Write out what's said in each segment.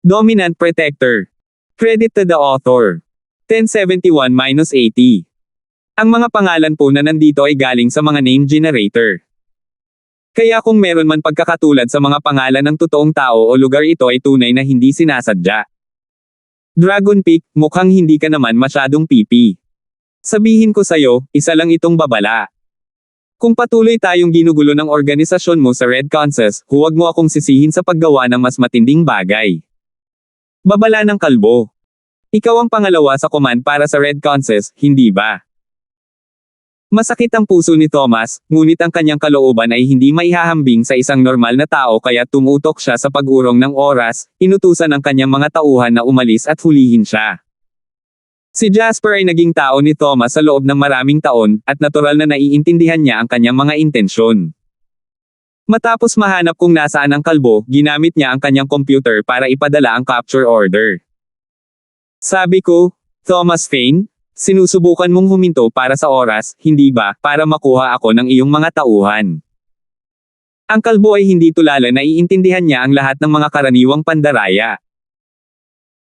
Dominant Protector. Credit to the author. 1071-80. Ang mga pangalan po na nandito ay galing sa mga name generator. Kaya kung meron man pagkakatulad sa mga pangalan ng totoong tao o lugar, ito ay tunay na hindi sinasadya. Dragon Peak, mukhang hindi ka naman masyadong pipi. Sabihin ko sa'yo, isa lang itong babala. Kung patuloy tayong ginugulo ng organisasyon mo sa Red Conscious, huwag mo akong sisihin sa paggawa ng mas matinding bagay. Babala ng kalbo. Ikaw ang pangalawa sa command para sa Red Conscious, hindi ba? Masakit ang puso ni Thomas, ngunit ang kanyang kalooban ay hindi maihahambing sa isang normal na tao, kaya tumutok siya sa pag-urong ng oras, inutusan ang kanyang mga tauhan na umalis at hulihin siya. Si Jasper ay naging tao ni Thomas sa loob ng maraming taon, at natural na naiintindihan niya ang kanyang mga intensyon. Matapos mahanap kung nasaan ang kalbo, ginamit niya ang kanyang computer para ipadala ang capture order. Sabi ko, Thomas Fane, sinusubukan mong huminto para sa oras, hindi ba, para makuha ako ng iyong mga tauhan. Ang kalbo ay hindi tulala, naiintindihan niya ang lahat ng mga karaniwang pandaraya.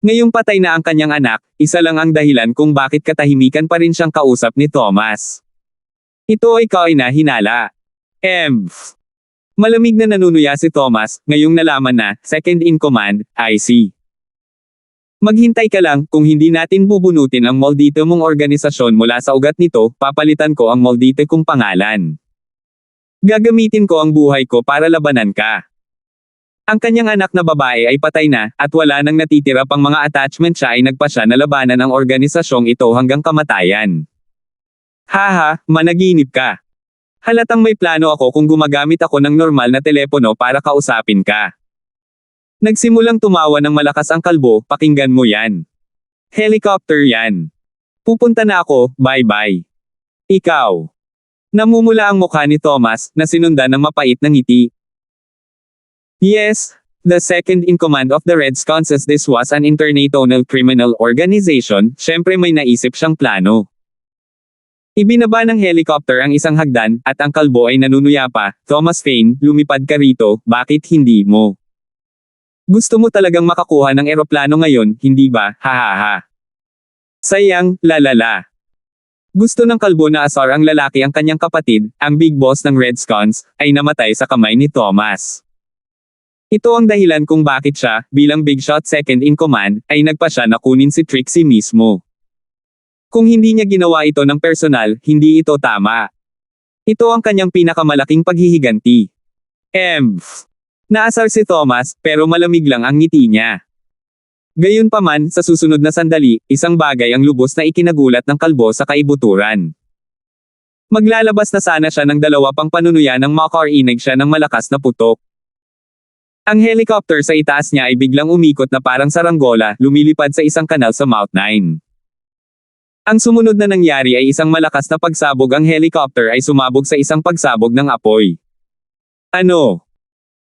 Ngayong patay na ang kanyang anak, isa lang ang dahilan kung bakit katahimikan pa rin siyang kausap ni Thomas. Ito ay kaina-hinala. Malamig na nanunuya si Thomas, ngayong nalaman na, second in command, IC. Maghintay ka lang, kung hindi natin bubunutin ang maldito mong organisasyon mula sa ugat nito, papalitan ko ang maldito kong pangalan. Gagamitin ko ang buhay ko para labanan ka. Ang kanyang anak na babae ay patay na, at wala nang natitira pang mga attachment, siya ay nagpasya na labanan ang organisasyong ito hanggang kamatayan. Haha, managinip ka. Halatang may plano ako kung gumagamit ako ng normal na telepono para kausapin ka. Nagsimulang tumawa ng malakas ang kalbo, pakinggan mo yan. Helicopter yan. Pupunta na ako, bye-bye. Ikaw. Namumula ang mukha ni Thomas, na sinundan ng mapait na ngiti. Yes, the second in command of the Red Conscious. This was an international criminal organization, syempre may naisip siyang plano. Ibinaba ng helicopter ang isang hagdan, at ang kalbo ay nanunuya pa. Thomas Fane, lumipad ka rito, bakit hindi mo? Gusto mo talagang makakuha ng eroplano ngayon, hindi ba? Hahaha. Sayang, lalala. Gusto ng kalbo na asar ang lalaki ang kanyang kapatid, ang big boss ng Redskins, ay namatay sa kamay ni Thomas. Ito ang dahilan kung bakit siya, bilang big shot second in command, ay nagpasya na kunin si Trixie mismo. Kung hindi niya ginawa ito ng personal, hindi ito tama. Ito ang kanyang pinakamalaking paghihiganti. Naasar si Thomas, pero malamig lang ang ngiti niya. Gayunpaman, sa susunod na sandali, isang bagay ang lubos na ikinagulat ng kalbo sa kaibuturan. Maglalabas na sana siya ng dalawa pang panunuya ng makarinig siya ng malakas na putok. Ang helicopter sa itaas niya ay biglang umikot na parang saranggola, lumilipad sa isang kanal sa Mount 9. Ang sumunod na nangyari ay isang malakas na pagsabog. Ang helicopter ay sumabog sa isang pagsabog ng apoy. Ano?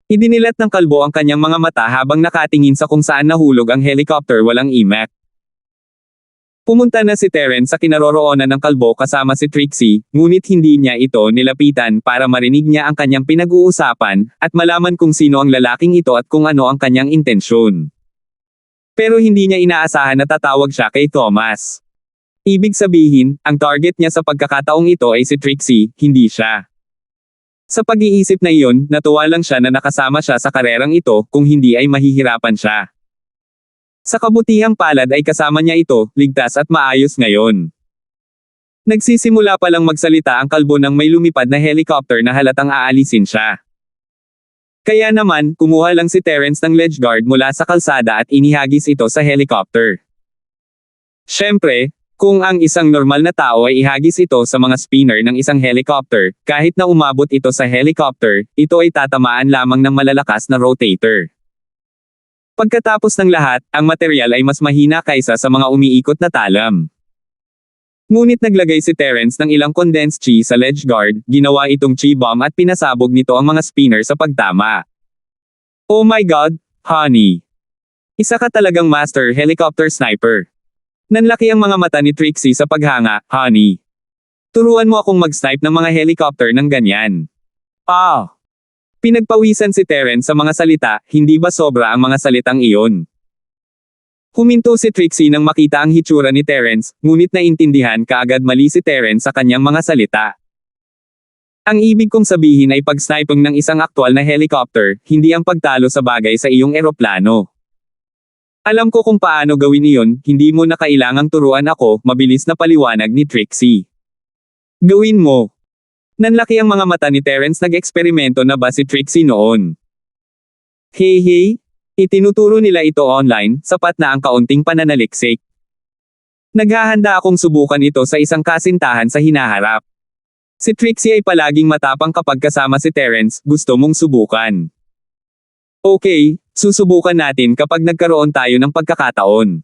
Idinilat ng kalbo ang kanyang mga mata habang nakatingin sa kung saan nahulog ang helicopter. Walang impact. Pumunta na si Terence sa kinaroroonan ng kalbo kasama si Trixie, ngunit hindi niya ito nilapitan para marinig niya ang kanyang pinag-uusapan, at malaman kung sino ang lalaking ito at kung ano ang kanyang intensyon. Pero hindi niya inaasahan na tatawag siya kay Thomas. Ibig sabihin, ang target niya sa pagkakataong ito ay si Trixie, hindi siya. Sa pag-iisip na iyon, natuwa lang siya na nakasama siya sa karerang ito, kung hindi ay mahihirapan siya. Sa kabutihang palad ay kasama niya ito, ligtas at maayos ngayon. Nagsisimula pa lang magsalita ang kalbo nang may lumipad na helicopter na halatang aalisin siya. Kaya naman, kumuha lang si Terence ng ledge guard mula sa kalsada at inihagis ito sa helicopter. Siyempre, kung ang isang normal na tao ay ihagis ito sa mga spinner ng isang helicopter, kahit na umabot ito sa helicopter, ito ay tatamaan lamang ng malalakas na rotator. Pagkatapos ng lahat, ang material ay mas mahina kaysa sa mga umiikot na talam. Ngunit naglagay si Terence ng ilang condensed chi sa ledge guard, ginawa itong chi bomb at pinasabog nito ang mga spinner sa pagtama. Oh my God, honey! Isa ka talagang master helicopter sniper. Nanlaki ang mga mata ni Trixie sa paghanga, honey. Turuan mo akong mag-snipe ng mga helicopter ng ganyan. Pinagpawisan si Terence sa mga salita, hindi ba sobra ang mga salitang iyon? Huminto si Trixie nang makita ang hitsura ni Terence, ngunit naintindihan kaagad mali si Terence sa kanyang mga salita. Ang ibig kong sabihin ay pag-sniping ng isang aktwal na helicopter, hindi ang pagtalo sa bagay sa iyong eroplano. Alam ko kung paano gawin iyon, hindi mo na kailangang turuan ako, mabilis na paliwanag ni Trixie. Gawin mo. Nanlaki ang mga mata ni Terence, nag-eksperimento na ba si Trixie noon? Hey, itinuturo nila ito online, sapat na ang kaunting pananaliksik. Naghahanda akong subukan ito sa isang kasintahan sa hinaharap. Si Trixie ay palaging matapang kapag kasama si Terence, gusto mong subukan. Okay, susubukan natin kapag nagkaroon tayo ng pagkakataon.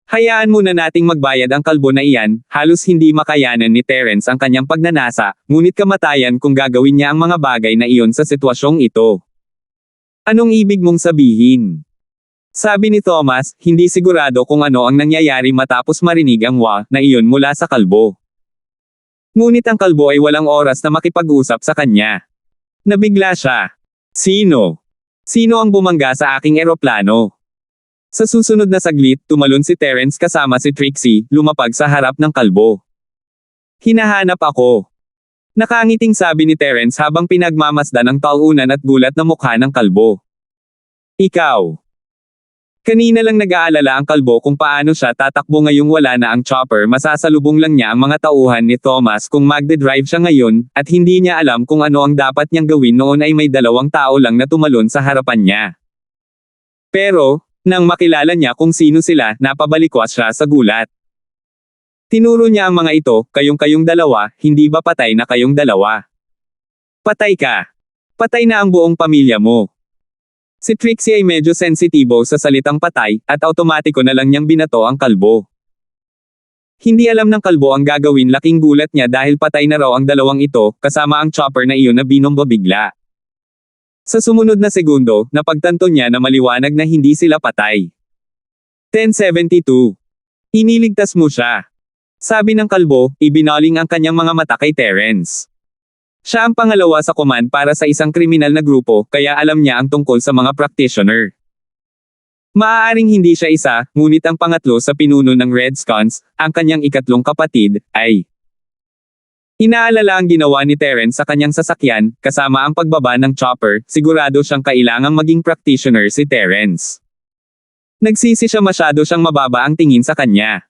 Hayaan muna nating magbayad ang kalbo na iyan, halos hindi makayanan ni Terence ang kanyang pagnanasa, ngunit kamatayan kung gagawin niya ang mga bagay na iyon sa sitwasyong ito. Anong ibig mong sabihin? Sabi ni Thomas, hindi sigurado kung ano ang nangyayari matapos marinig ang "wa" na iyon mula sa kalbo. Ngunit ang kalbo ay walang oras na makipag-usap sa kanya. Nabigla siya. Sino? Sino ang bumangga sa aking eroplano? Sa susunod na saglit, tumalon si Terence kasama si Trixie, lumapag sa harap ng kalbo. Hinahanap ako. Nakangiting sabi ni Terence habang pinagmamasdan ang talunan at gulat na mukha ng kalbo. Ikaw. Kanina lang nag-aalala ang kalbo kung paano siya tatakbo ngayong wala na ang chopper, masasalubong lang niya ang mga tauhan ni Thomas kung magde-drive siya ngayon, at hindi niya alam kung ano ang dapat niyang gawin noon ay may 2 tao lang na tumalon sa harapan niya. Pero, nang makilala niya kung sino sila, napabalikwas siya sa gulat. Tinuro niya ang mga ito, kayong dalawa, hindi ba patay na kayong dalawa? Patay ka. Patay na ang buong pamilya mo. Si Trixie ay medyo sensitibo sa salitang patay, at automatiko na lang niyang binato ang kalbo. Hindi alam ng kalbo ang gagawin, laking gulat niya dahil patay na raw ang 2 ito, kasama ang chopper na iyon na binomba bigla. Sa sumunod na segundo, napagtanto niya na maliwanag na hindi sila patay. 1072. Iniligtas mo siya. Sabi ng kalbo, ibinaling ang kanyang mga mata kay Terence. Siya ang pangalawa sa command para sa isang kriminal na grupo, kaya alam niya ang tungkol sa mga practitioner. Maaaring hindi siya isa, ngunit ang pangatlo sa pinuno ng Redskins, ang kanyang ikatlong kapatid, ay inaalala ang ginawa ni Terence sa kanyang sasakyan, kasama ang pagbaba ng chopper, sigurado siyang kailangang maging practitioner si Terence. Nagsisi siya, masyado siyang mababa ang tingin sa kanya.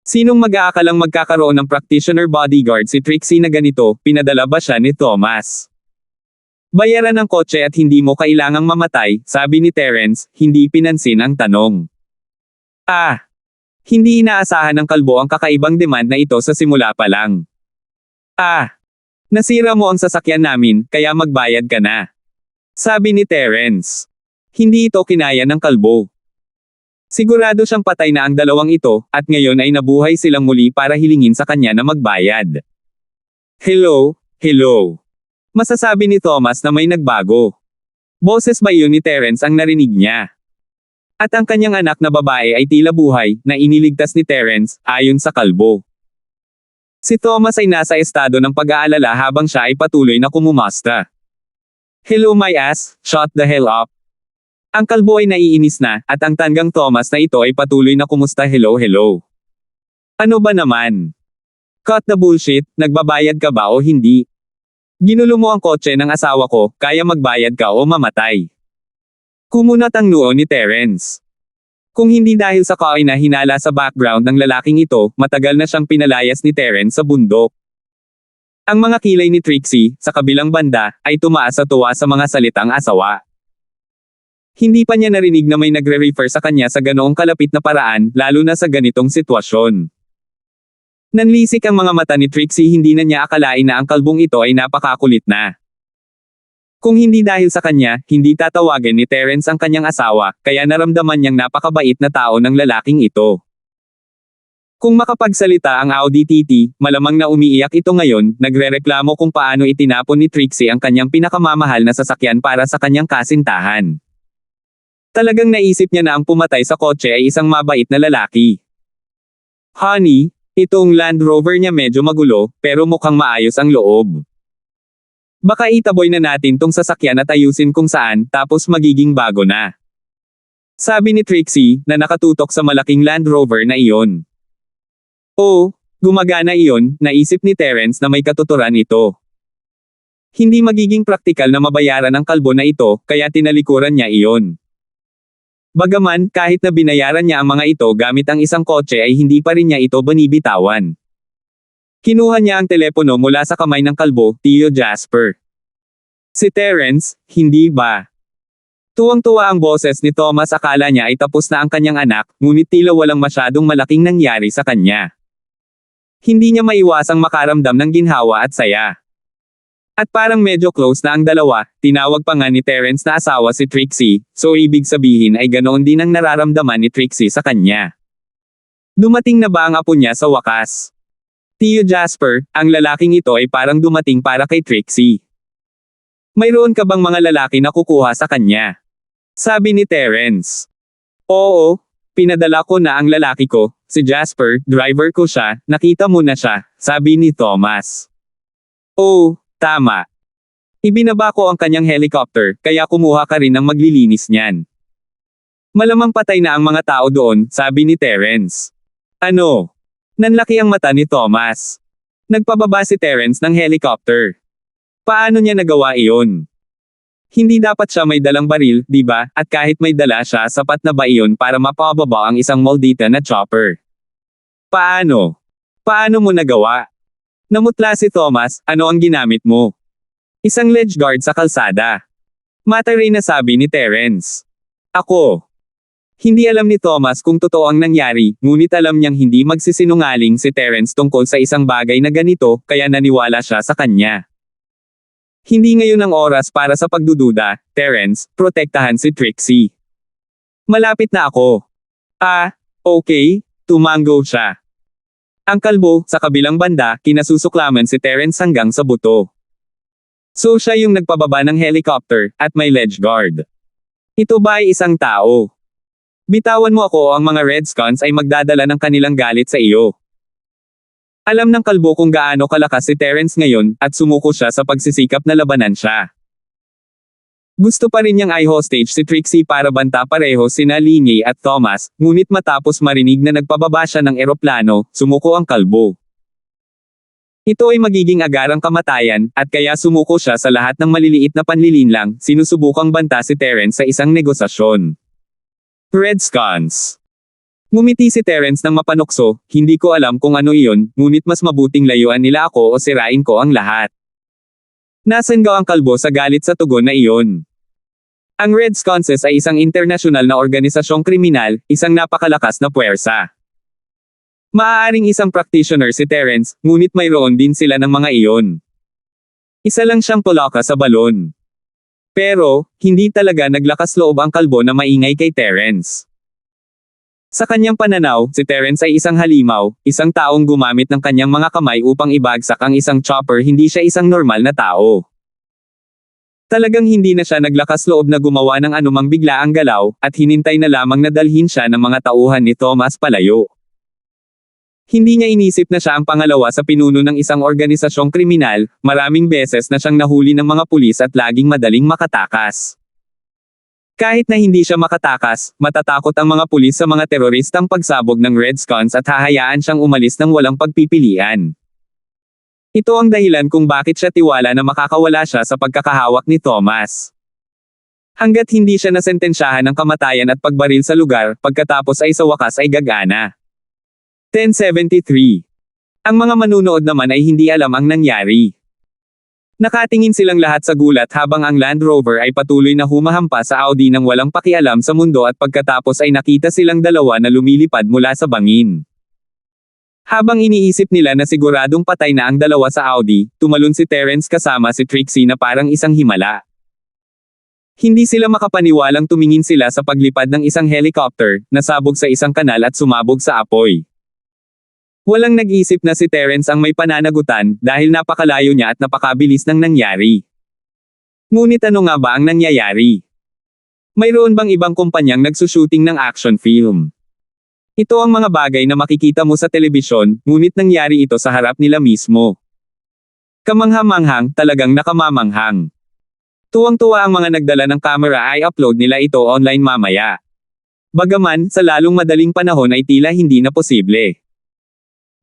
Sinong mag-aakalang magkakaroon ng practitioner bodyguard si Trixie na ganito, pinadala ba siya ni Thomas? Bayaran ng kotse at hindi mo kailangang mamatay, sabi ni Terence, hindi pinansin ang tanong. Hindi inaasahan ng kalbo ang kakaibang demand na ito sa simula pa lang. Nasira mo ang sasakyan namin, kaya magbayad ka na. Sabi ni Terence. Hindi ito kinaya ng kalbo. Sigurado siyang patay na ang 2 ito, at ngayon ay nabuhay silang muli para hilingin sa kanya na magbayad. Hello. Masasabi ni Thomas na may nagbago. Boses ba iyon ni Terence ang narinig niya? At ang kanyang anak na babae ay tila buhay, na iniligtas ni Terence, ayon sa kalbo. Si Thomas ay nasa estado ng pag-aalala habang siya ay patuloy na kumumasta. Hello my ass, shut the hell up. Ang kalbo ay naiinis na, at ang tanggang Thomas na ito ay patuloy na kumusta hello. Ano ba naman? Cut the bullshit, nagbabayad ka ba o hindi? Ginulo mo ang kotse ng asawa ko, kaya magbayad ka o mamatay. Kumunat ang noo ni Terence. Kung hindi dahil sa kaoy na hinala sa background ng lalaking ito, matagal na siyang pinalayas ni Terence sa bundok. Ang mga kilay ni Trixie, sa kabilang banda, ay tumaas sa tuwa sa mga salitang asawa. Hindi pa niya narinig na may nagre-refer sa kanya sa ganoong kalapit na paraan, lalo na sa ganitong sitwasyon. Nanlisik ang mga mata ni Trixie, hindi na niya akalain na ang kalbong ito ay napakakulit na. Kung hindi dahil sa kanya, hindi tatawagin ni Terence ang kanyang asawa, kaya naramdaman niyang napakabait na tao ng lalaking ito. Kung makapagsalita ang Audi TT, malamang na umiiyak ito ngayon, nagrereklamo kung paano itinapon ni Trixie ang kanyang pinakamamahal na sasakyan para sa kanyang kasintahan. Talagang naisip niya na ang pumatay sa kotse ay isang mabait na lalaki. Honey, itong Land Rover niya medyo magulo, pero mukhang maayos ang loob. Baka itaboy na natin tong sasakyan at ayusin kung saan, tapos magiging bago na. Sabi ni Trixie, na nakatutok sa malaking Land Rover na iyon. Oo, gumagana iyon, naisip ni Terence na may katuturan ito. Hindi magiging praktikal na mabayaran ang kalbo na ito, kaya tinalikuran niya iyon. Bagaman, kahit na binayaran niya ang mga ito gamit ang isang kotse ay hindi pa rin niya ito binibitawan. Kinuha niya ang telepono mula sa kamay ng kalbo, Tio Jasper. Si Terence, hindi ba? Tuwang-tuwa ang boses ni Thomas, akala niya ay tapos na ang kanyang anak, ngunit tila walang masyadong malaking nangyari sa kanya. Hindi niya maiwasang makaramdam ng ginhawa at saya. At parang medyo close na ang dalawa, tinawag pa nga ni Terence na asawa si Trixie, so ibig sabihin ay ganoon din ang nararamdaman ni Trixie sa kanya. Dumating na ba ang apo niya sa wakas? Tio Jasper, ang lalaking ito ay parang dumating para kay Trixie. Mayroon ka bang mga lalaki na kukuha sa kanya? Sabi ni Terence. Oo, pinadala ko na ang lalaki ko, si Jasper, driver ko siya, nakita mo na siya, sabi ni Thomas. Oh, tama. Ibinaba ko ang kanyang helicopter, kaya kumuha ka rin ng maglilinis niyan. Malamang patay na ang mga tao doon, sabi ni Terence. Ano? Nanlaki ang mata ni Thomas. Nagpababa si Terence ng helicopter. Paano niya nagawa iyon? Hindi dapat siya may dalang baril, di ba? At kahit may dala siya, sapat na ba iyon para mapababa ang isang maldita na chopper? Paano? Paano mo nagawa? Namutla si Thomas, ano ang ginamit mo? Isang ledge guard sa kalsada. Mataray na sabi ni Terence. Ako. Hindi alam ni Thomas kung totoo ang nangyari, ngunit alam niyang hindi magsisinungaling si Terence tungkol sa isang bagay na ganito, kaya naniwala siya sa kanya. Hindi ngayon ang oras para sa pagdududa, Terence, protektahan si Trixie. Malapit na ako. Ah, okay, tumango siya. Ang kalbo, sa kabilang banda, kinasusuklaman si Terence hanggang sa buto. So siya yung nagpababa ng helicopter, at may ledge guard. Ito ba ay isang tao? Bitawan mo ako, ang mga Redskins ay magdadala ng kanilang galit sa iyo. Alam ng kalbo kung gaano kalakas si Terence ngayon, at sumuko siya sa pagsisikap na labanan siya. Gusto pa rin niyang i-hostage si Trixie para banta pareho sina Linnea at Thomas, ngunit matapos marinig na nagpababa siya ng eroplano, sumuko ang kalbo. Ito ay magiging agarang kamatayan, at kaya sumuko siya sa lahat ng maliliit na panlilinlang, sinusubukang banta si Terence sa isang negosasyon. Redskins. Ngumiti si Terence ng mapanukso, hindi ko alam kung ano iyon, ngunit mas mabuting layuan nila ako o sirain ko ang lahat. Nasangaw ang kalbo sa galit sa tugon na iyon. Ang Redskins ay isang internasyonal na organisasyong kriminal, isang napakalakas na puwersa. Maaaring isang practitioner si Terence, ngunit mayroon din sila ng mga iyon. Isa lang siyang pulaka sa balon. Pero, hindi talaga naglakas loob ang kalbo na maingay kay Terence. Sa kanyang pananaw, si Terence ay isang halimaw, isang taong gumamit ng kanyang mga kamay upang ibagsak ang isang chopper, hindi siya isang normal na tao. Talagang hindi na siya naglakas loob na gumawa ng anumang biglaang galaw, at hinintay na lamang na dalhin siya ng mga tauhan ni Thomas palayo. Hindi niya inisip na siya ang pangalawa sa pinuno ng isang organisasyong kriminal, maraming beses na siyang nahuli ng mga pulis at laging madaling makatakas. Kahit na hindi siya makatakas, matatakot ang mga pulis sa mga teroristang pagsabog ng Redskins at hahayaan siyang umalis ng walang pagpipilian. Ito ang dahilan kung bakit siya tiwala na makakawala siya sa pagkakahawak ni Thomas. Hanggat hindi siya nasentensyahan ng kamatayan at pagbaril sa lugar, pagkatapos ay sa wakas ay gagana. 1073. Ang mga manunood naman ay hindi alam ang nangyari. Nakatingin silang lahat sa gulat habang ang Land Rover ay patuloy na humahampas sa Audi nang walang pakialam sa mundo, at pagkatapos ay nakita silang dalawa na lumilipad mula sa bangin. Habang iniisip nila na siguradong patay na ang dalawa sa Audi, tumalon si Terence kasama si Trixie na parang isang himala. Hindi sila makapaniwalang tumingin sila sa paglipad ng isang helicopter, nasabog sa isang kanal at sumabog sa apoy. Walang nag-isip na si Terence ang may pananagutan, dahil napakalayo niya at napakabilis ng nangyari. Ngunit ano nga ba ang nangyayari? Mayroon bang ibang kumpanyang nagsushooting ng action film? Ito ang mga bagay na makikita mo sa telebisyon, ngunit nangyari ito sa harap nila mismo. Kamangha-manghang, talagang nakamamanghang. Tuwang-tuwa ang mga nagdala ng camera, ay upload nila ito online mamaya. Bagaman, sa lalong madaling panahon ay tila hindi na posible.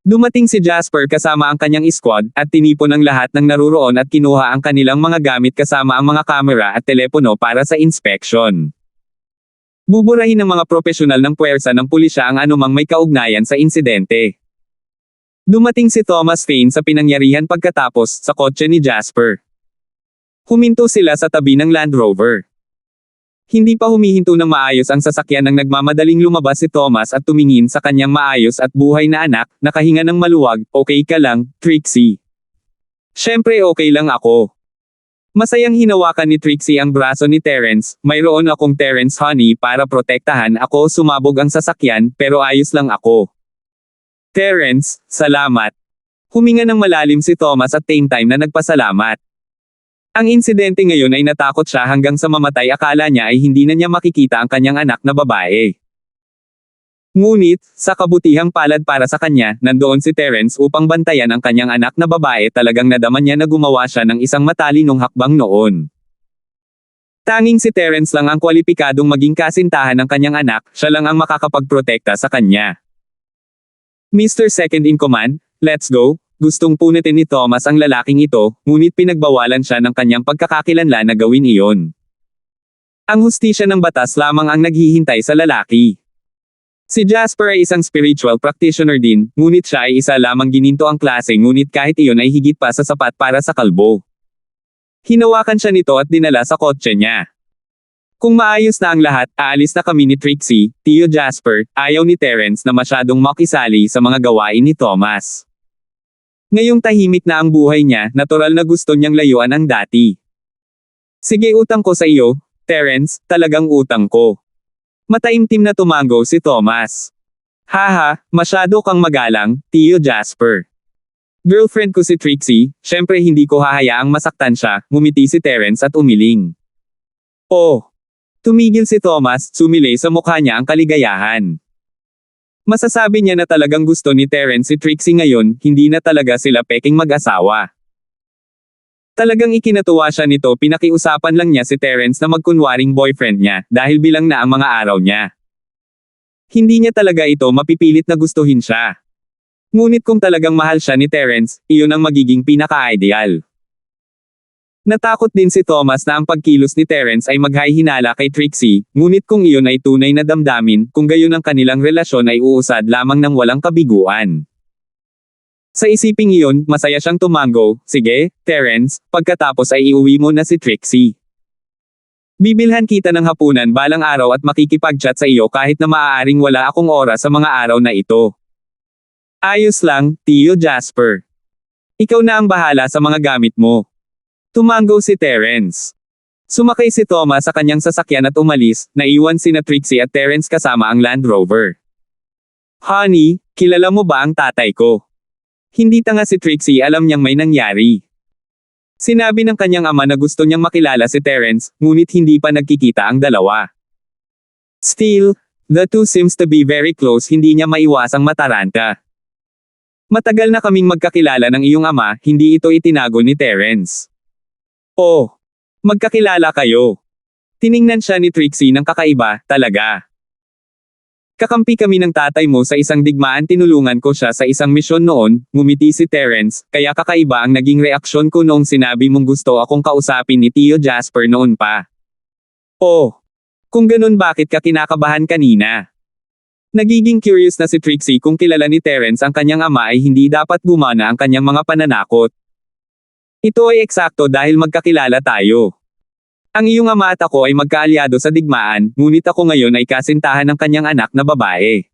Dumating si Jasper kasama ang kanyang squad, at tinipon ang lahat ng naruroon at kinuha ang kanilang mga gamit kasama ang mga kamera at telepono para sa inspection. Buburahin ng mga profesional ng puwersa ng pulisya ang anumang may kaugnayan sa insidente. Dumating si Thomas Fane sa pinangyarihan pagkatapos sa kotse ni Jasper. Huminto sila sa tabi ng Land Rover. Hindi pa humihinto ng maayos ang sasakyan nang nagmamadaling lumabas si Thomas at tumingin sa kanyang maayos at buhay na anak, nakahinga ng maluwag. Okay ka lang, Trixie? Syempre okay lang ako. Masayang hinawakan ni Trixie ang braso ni Terence. Mayroon akong Terence honey para protektahan ako. Sumabog ang sasakyan, pero ayos lang ako. Terence, salamat. Huminga ng malalim si Thomas at same time na nagpasalamat. Ang insidente ngayon ay natakot siya hanggang sa mamatay, akala niya ay hindi na niya makikita ang kanyang anak na babae. Ngunit, sa kabutihang palad para sa kanya, nandoon si Terence upang bantayan ang kanyang anak na babae. Talagang nadama niya na gumawa siya ng isang matalinong hakbang noon. Tanging si Terence lang ang kwalipikadong maging kasintahan ng kanyang anak, siya lang ang makakapagprotekta sa kanya. Mr. Second in Command, let's go. Gustong punitin ni Thomas ang lalaking ito, ngunit pinagbawalan siya ng kanyang pagkakakilanlan na gawin iyon. Ang hustisya ng batas lamang ang naghihintay sa lalaki. Si Jasper ay isang spiritual practitioner din, ngunit siya ay isa lamang gininto ang klase, ngunit kahit iyon ay higit pa sa sapat para sa kalbo. Hinawakan siya nito at dinala sa kotse niya. Kung maayos na ang lahat, aalis na kami ni Trixie, Tio Jasper. Ayaw ni Terence na masyadong makisali sa mga gawain ni Thomas. Ngayong tahimik na ang buhay niya, natural na gusto niyang layuan ang dati. Sige, utang ko sa iyo, Terence, talagang utang ko. Mataimtim na tumango si Thomas. Haha, masyado kang magalang, Tio Jasper. Girlfriend ko si Trixie, syempre hindi ko hahayaang masaktan siya. Ngumiti si Terence at umiling. Oh! Tumigil si Thomas, sumilay sa mukha niya ang kaligayahan. Masasabi niya na talagang gusto ni Terence si Trixie ngayon, hindi na talaga sila peking mag-asawa. Talagang ikinatuwa siya nito, pinakiusapan lang niya si Terence na magkunwaring boyfriend niya, dahil bilang na ang mga araw niya. Hindi niya talaga ito mapipilit na gustuhin siya. Ngunit kung talagang mahal siya ni Terence, iyon ang magiging pinaka-ideal. Natakot din si Thomas na ang pagkilos ni Terence ay maghahinala kay Trixie, ngunit kung iyon ay tunay na damdamin, kung gayon ang kanilang relasyon ay uusad lamang ng walang kabiguan. Sa isiping iyon, masaya siyang tumango. Sige, Terence, pagkatapos ay iuwi mo na si Trixie. Bibilhan kita ng hapunan balang araw at makikipag-chat sa iyo kahit na maaaring wala akong oras sa mga araw na ito. Ayos lang, Tio Jasper. Ikaw na ang bahala sa mga gamit mo. Tumango si Terence. Sumakay si Thomas sa kanyang sasakyan at umalis, naiwan sina Trixie at Terence kasama ang Land Rover. Honey, kilala mo ba ang tatay ko? Hindi tanga si Trixie, alam niyang may nangyari. Sinabi ng kanyang ama na gusto niyang makilala si Terence, ngunit hindi pa nagkikita ang dalawa. Still, the two seems to be very close, hindi niya maiwasang mataranta. Matagal na kaming magkakilala ng iyong ama, hindi ito itinago ni Terence. Oh, magkakilala kayo. Tiningnan siya ni Trixie ng kakaiba, talaga. Kakampi kami ng tatay mo sa isang digmaan, tinulungan ko siya sa isang misyon noon, ngumiti si Terence, kaya kakaiba ang naging reaksyon ko noong sinabi mong gusto akong kausapin ni Tio Jasper noon pa. Oh, kung ganun bakit ka kinakabahan kanina? Nagiging curious na si Trixie kung kilala ni Terence ang kanyang ama ay hindi dapat gumana ang kanyang mga pananakot. Ito ay eksakto dahil magkakilala tayo. Ang iyong ama at ako ay magkaalyado sa digmaan, ngunit ako ngayon ay kasintahan ng kanyang anak na babae.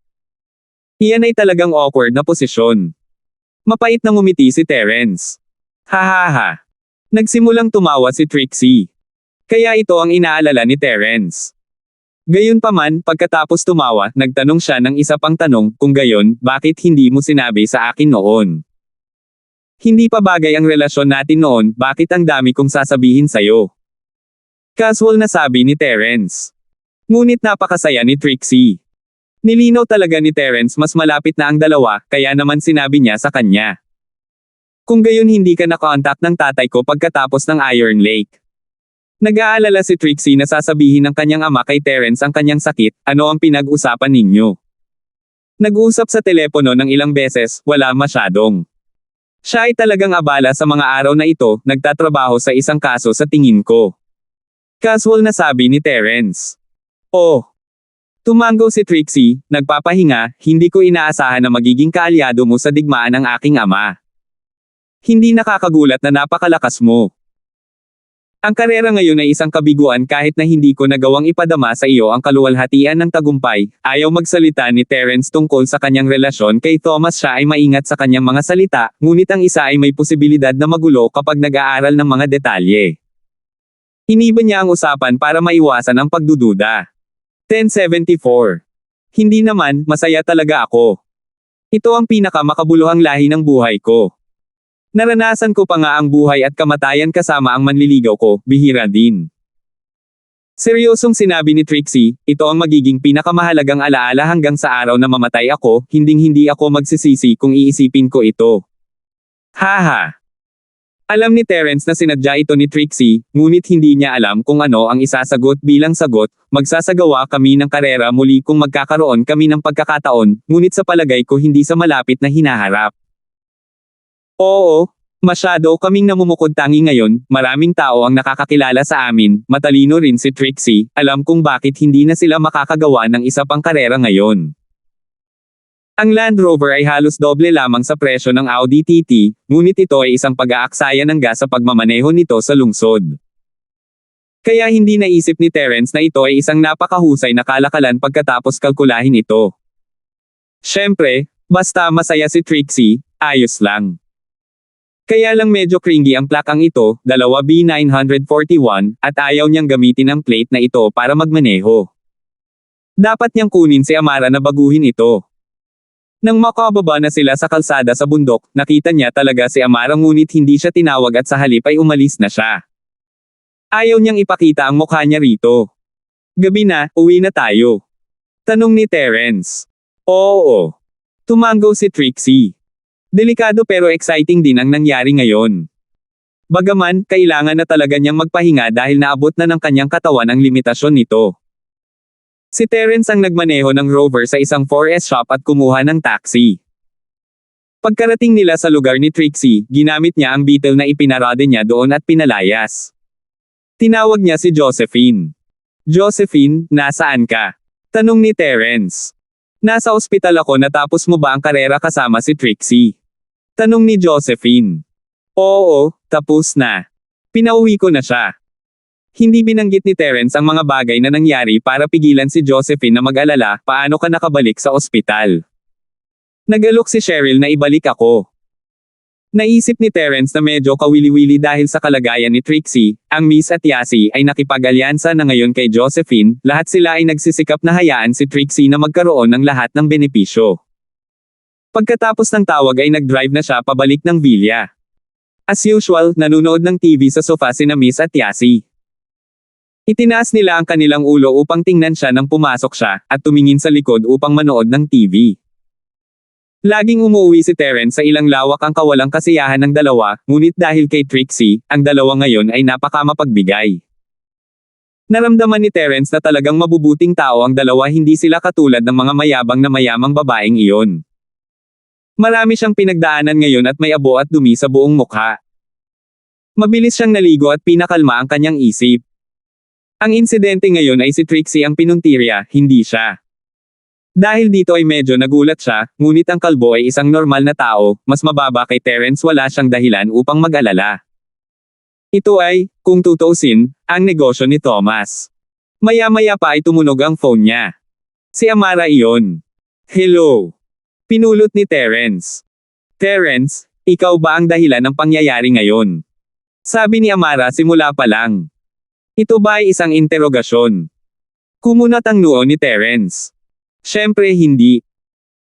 Iyan ay talagang awkward na posisyon. Mapait na ngumiti si Terence. Hahaha. Nagsimulang tumawa si Trixie. Kaya ito ang inaalala ni Terence. Gayunpaman, pagkatapos tumawa, nagtanong siya ng isa pang tanong, kung gayon, bakit hindi mo sinabi sa akin noon? Hindi pa bagay ang relasyon natin noon, bakit ang dami kong sasabihin sa'yo? Casual na sabi ni Terence. Ngunit napakasaya ni Trixie. Nilinaw talaga ni Terence mas malapit na ang dalawa, kaya naman sinabi niya sa kanya. Kung gayon hindi ka na-contact ng tatay ko pagkatapos ng Iron Lake. Nag-aalala si Trixie na sasabihin ng kanyang ama kay Terence ang kanyang sakit, ano ang pinag-usapan ninyo? Nag-usap sa telepono ng ilang beses, wala masyadong. Siya ay talagang abala sa mga araw na ito, nagtatrabaho sa isang kaso sa tingin ko. Casual na sabi ni Terence. Oh. Tumango si Trixie, nagpapahinga, hindi ko inaasahan na magiging kaalyado mo sa digmaan ng aking ama. Hindi nakakagulat na napakalakas mo. Ang karera ngayon ay isang kabiguan kahit na hindi ko nagawang ipadama sa iyo ang kaluwalhatian ng tagumpay, ayaw magsalita ni Terence tungkol sa kanyang relasyon kay Thomas. Siya ay maingat sa kanyang mga salita, ngunit ang isa ay may posibilidad na magulo kapag nag-aaral ng mga detalye. Iniba niya ang usapan para maiwasan ang pagdududa. 1074. Hindi naman, masaya talaga ako. Ito ang pinakamakabuluhang lahi ng buhay ko. Naranasan ko pa nga ang buhay at kamatayan kasama ang manliligaw ko, bihira din. Seryosong sinabi ni Trixie, ito ang magiging pinakamahalagang alaala hanggang sa araw na mamatay ako, hinding-hindi ako magsisisi kung iisipin ko ito. Haha. Alam ni Terence na sinadya ito ni Trixie, ngunit hindi niya alam kung ano ang isasagot bilang sagot, magsasagawa kami ng karera muli kung magkakaroon kami ng pagkakataon, ngunit sa palagay ko hindi sa malapit na hinaharap. Oo, masyado kaming namumukod-tangi ngayon, maraming tao ang nakakakilala sa amin, matalino rin si Trixie, alam kung bakit hindi na sila makakagawa ng isa pang karera ngayon. Ang Land Rover ay halos doble lamang sa presyo ng Audi TT, ngunit ito ay isang pag-aaksaya ng gas sa pagmamaneho nito sa lungsod. Kaya hindi naisip ni Terence na ito ay isang napakahusay na kalakalan pagkatapos kalkulahin ito. Siyempre, basta masaya si Trixie, ayos lang. Kaya lang medyo cringy ang plakang ito, 2B941, at ayaw niyang gamitin ang plate na ito para magmaneho. Dapat niyang kunin si Amara na baguhin ito. Nang makababa na sila sa kalsada sa bundok, nakita niya talaga si Amara ngunit hindi siya tinawag at sa halip ay umalis na siya. Ayaw niyang ipakita ang mukha niya rito. Gabi na, uwi na tayo. Tanong ni Terence. Oo. Tumango si Trixie. Delikado pero exciting din ang nangyari ngayon. Bagaman, kailangan na talaga niyang magpahinga dahil naabot na ng kanyang katawan ang limitasyon nito. Si Terence ang nagmaneho ng Rover sa isang 4S shop at kumuha ng taxi. Pagkarating nila sa lugar ni Trixie, ginamit niya ang Beetle na ipinarade niya doon at pinalayas. Tinawag niya si Josephine. Josephine, nasaan ka? Tanong ni Terence. Nasa ospital ako. Natapos mo ba ang karera kasama si Trixie? Tanong ni Josephine. Oo, tapos na. Pinauwi ko na siya. Hindi binanggit ni Terence ang mga bagay na nangyari para pigilan si Josephine na mag-alala, paano ka nakabalik sa ospital? Nagalok si Cheryl na ibalik ako. Naisip ni Terence na medyo kawili-wili dahil sa kalagayan ni Trixie, ang Miss at Yasi ay nakipag-alyansa na ngayon kay Josephine, lahat sila ay nagsisikap na hayaan si Trixie na magkaroon ng lahat ng benepisyo. Pagkatapos ng tawag ay nag-drive na siya pabalik ng villa. As usual, nanunood ng TV sa sofa sina Miss at Yasi. Itinaas nila ang kanilang ulo upang tingnan siya nang pumasok siya, at tumingin sa likod upang manood ng TV. Laging umuwi si Terence sa ilang lawak ang kawalang kasiyahan ng dalawa, ngunit dahil kay Trixie, ang dalawa ngayon ay napakamapagbigay. Naramdaman ni Terence na talagang mabubuting tao ang dalawa, hindi sila katulad ng mga mayabang na mayamang babaeng iyon. Marami siyang pinagdaanan ngayon at may abo at dumi sa buong mukha. Mabilis siyang naligo at pinakalma ang kanyang isip. Ang insidente ngayon ay si Trixie ang pinuntirya, hindi siya. Dahil dito ay medyo nagulat siya, ngunit ang kalbo ay isang normal na tao, mas mababa kay Terence, wala siyang dahilan upang mag-alala. Ito ay, kung tutuusin, ang negosyo ni Thomas. Maya-maya pa ay tumunog ang phone niya. Si Amara iyon. Hello. Pinulot ni Terence. Terence, ikaw ba ang dahilan ng pangyayari ngayon? Sabi ni Amara simula pa lang. Ito ba ay isang interogasyon? Kumunat ang noo ni Terence. Siyempre hindi.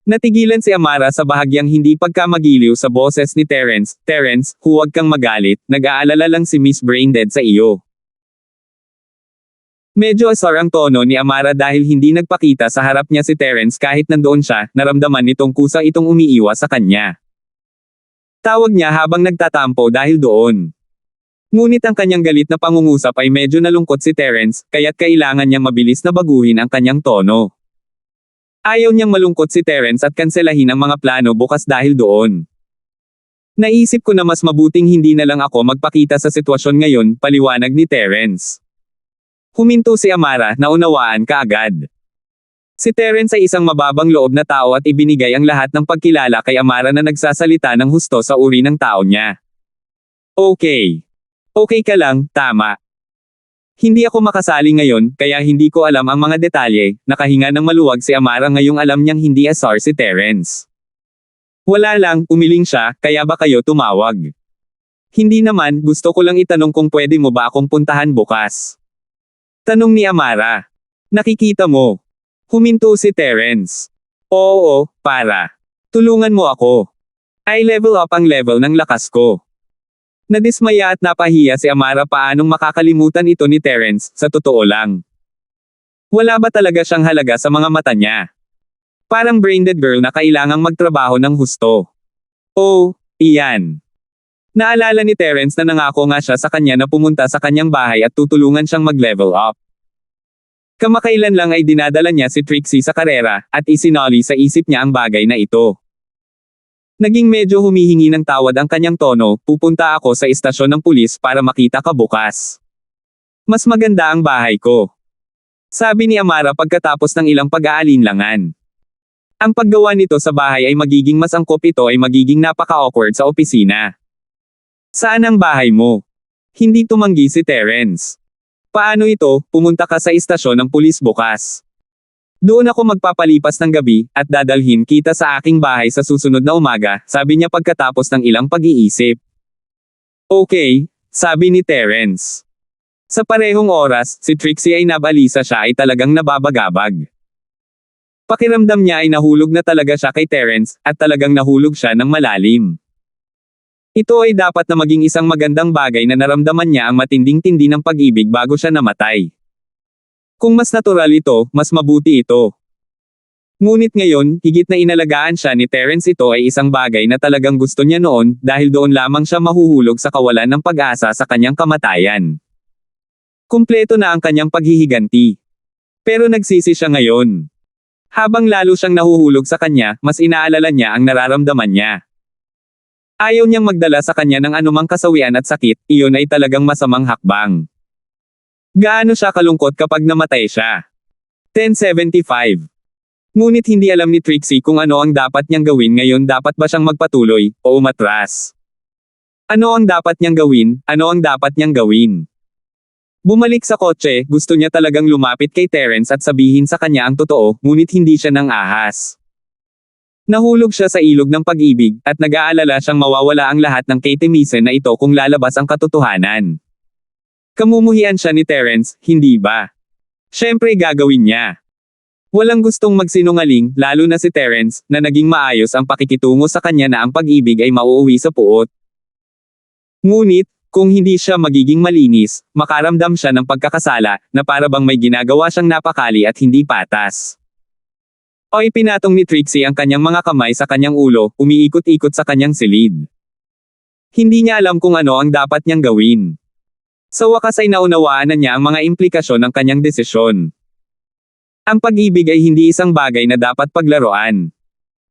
Natigilan si Amara sa bahagyang hindi pagkamagiliw sa boses ni Terence. Terence, huwag kang magalit, nag-aalala lang si Miss Braindead sa iyo. Medyo asar ang tono ni Amara dahil hindi nagpakita sa harap niya si Terence kahit nandoon siya, naramdaman nitong kusa itong umiiwas sa kanya. Tawag niya habang nagtatampo dahil doon. Ngunit ang kanyang galit na pangungusap ay medyo nalungkot si Terence, kaya't kailangan niyang mabilis na baguhin ang kanyang tono. Ayaw niyang malungkot si Terence at kanselahin ang mga plano bukas dahil doon. Naisip ko na mas mabuting hindi na lang ako magpakita sa sitwasyon ngayon, paliwanag ni Terence. Huminto si Amara, naunawaan kaagad. Si Terence ay isang mababang loob na tao at ibinigay ang lahat ng pagkilala kay Amara na nagsasalita ng husto sa uri ng tao niya. Okay. Okay ka lang, tama. Hindi ako makasali ngayon, kaya hindi ko alam ang mga detalye. Nakahinga ng maluwag si Amara ngayong alam niyang hindi asar si Terence. Wala lang, umiling siya, kaya ba kayo tumawag? Hindi naman, gusto ko lang itanong kung pwede mo ba akong puntahan bukas. Tanong ni Amara. Nakikita mo. Huminto si Terence. Oo, para. Tulungan mo ako. I level up ang level ng lakas ko. Nadismaya at napahiya si Amara paanong makakalimutan ito ni Terence, sa totoo lang. Wala ba talaga siyang halaga sa mga mata niya? Parang brain-dead girl na kailangang magtrabaho ng husto. Oh, iyan. Naalala ni Terence na nangako nga siya sa kanya na pumunta sa kanyang bahay at tutulungan siyang mag-level up. Kamakailan lang ay dinadala niya si Trixie sa karera, at isinali sa isip niya ang bagay na ito. Naging medyo humihingi ng tawad ang kanyang tono, pupunta ako sa istasyon ng pulis para makita ka bukas. Mas maganda ang bahay ko. Sabi ni Amara pagkatapos ng ilang pag-aalinlangan. Ang paggawa nito sa bahay ay magiging mas angkop, ito ay magiging napaka-awkward sa opisina. Saan ang bahay mo? Hindi tumanggi si Terence. Paano ito, pumunta ka sa istasyon ng pulis bukas. Doon ako magpapalipas ng gabi, at dadalhin kita sa aking bahay sa susunod na umaga, sabi niya pagkatapos ng ilang pag-iisip. Okay, sabi ni Terence. Sa parehong oras, si Trixie ay nabalisa siya ay talagang nababagabag. Pakiramdam niya ay nahulog na talaga siya kay Terence, at talagang nahulog siya ng malalim. Ito ay dapat na maging isang magandang bagay na naramdaman niya ang matinding-tindi ng pag-ibig bago siya namatay. Kung mas natural ito, mas mabuti ito. Ngunit ngayon, higit na inalagaan siya ni Terence, ito ay isang bagay na talagang gusto niya noon, dahil doon lamang siya mahuhulog sa kawalan ng pag-asa sa kanyang kamatayan. Kumpleto na ang kanyang paghihiganti. Pero nagsisi siya ngayon. Habang lalo siyang nahuhulog sa kanya, mas inaalala niya ang nararamdaman niya. Ayaw niyang magdala sa kanya ng anumang kasawian at sakit, iyon ay talagang masamang hakbang. Gaano siya kalungkot kapag namatay siya? 1075. Ngunit hindi alam ni Trixie kung ano ang dapat niyang gawin ngayon. Dapat ba siyang magpatuloy, o umatras? Ano ang dapat niyang gawin? Ano ang dapat niyang gawin? Bumalik sa kotse, gusto niya talagang lumapit kay Terence at sabihin sa kanya ang totoo, ngunit hindi siya nang ahas. Nahulog siya sa ilog ng pag-ibig, at nag-aalala siyang mawawala ang lahat ng kitimisan na ito kung lalabas ang katotohanan. Kamumuhian siya ni Terence, hindi ba? Siyempre gagawin niya. Walang gustong magsinungaling, lalo na si Terence, na naging maayos ang pakikitungo sa kanya na ang pag-ibig ay mauuwi sa puot. Ngunit, kung hindi siya magiging malinis, makaramdam siya ng pagkakasala, na para bang may ginagawa siyang napakali at hindi patas. O ipinatong ni Trixie ang kanyang mga kamay sa kanyang ulo, umiikot-ikot sa kanyang silid. Hindi niya alam kung ano ang dapat niyang gawin. Sa wakas ay naunawaan na niya ang mga implikasyon ng kanyang desisyon. Ang pag-ibig ay hindi isang bagay na dapat paglaruan.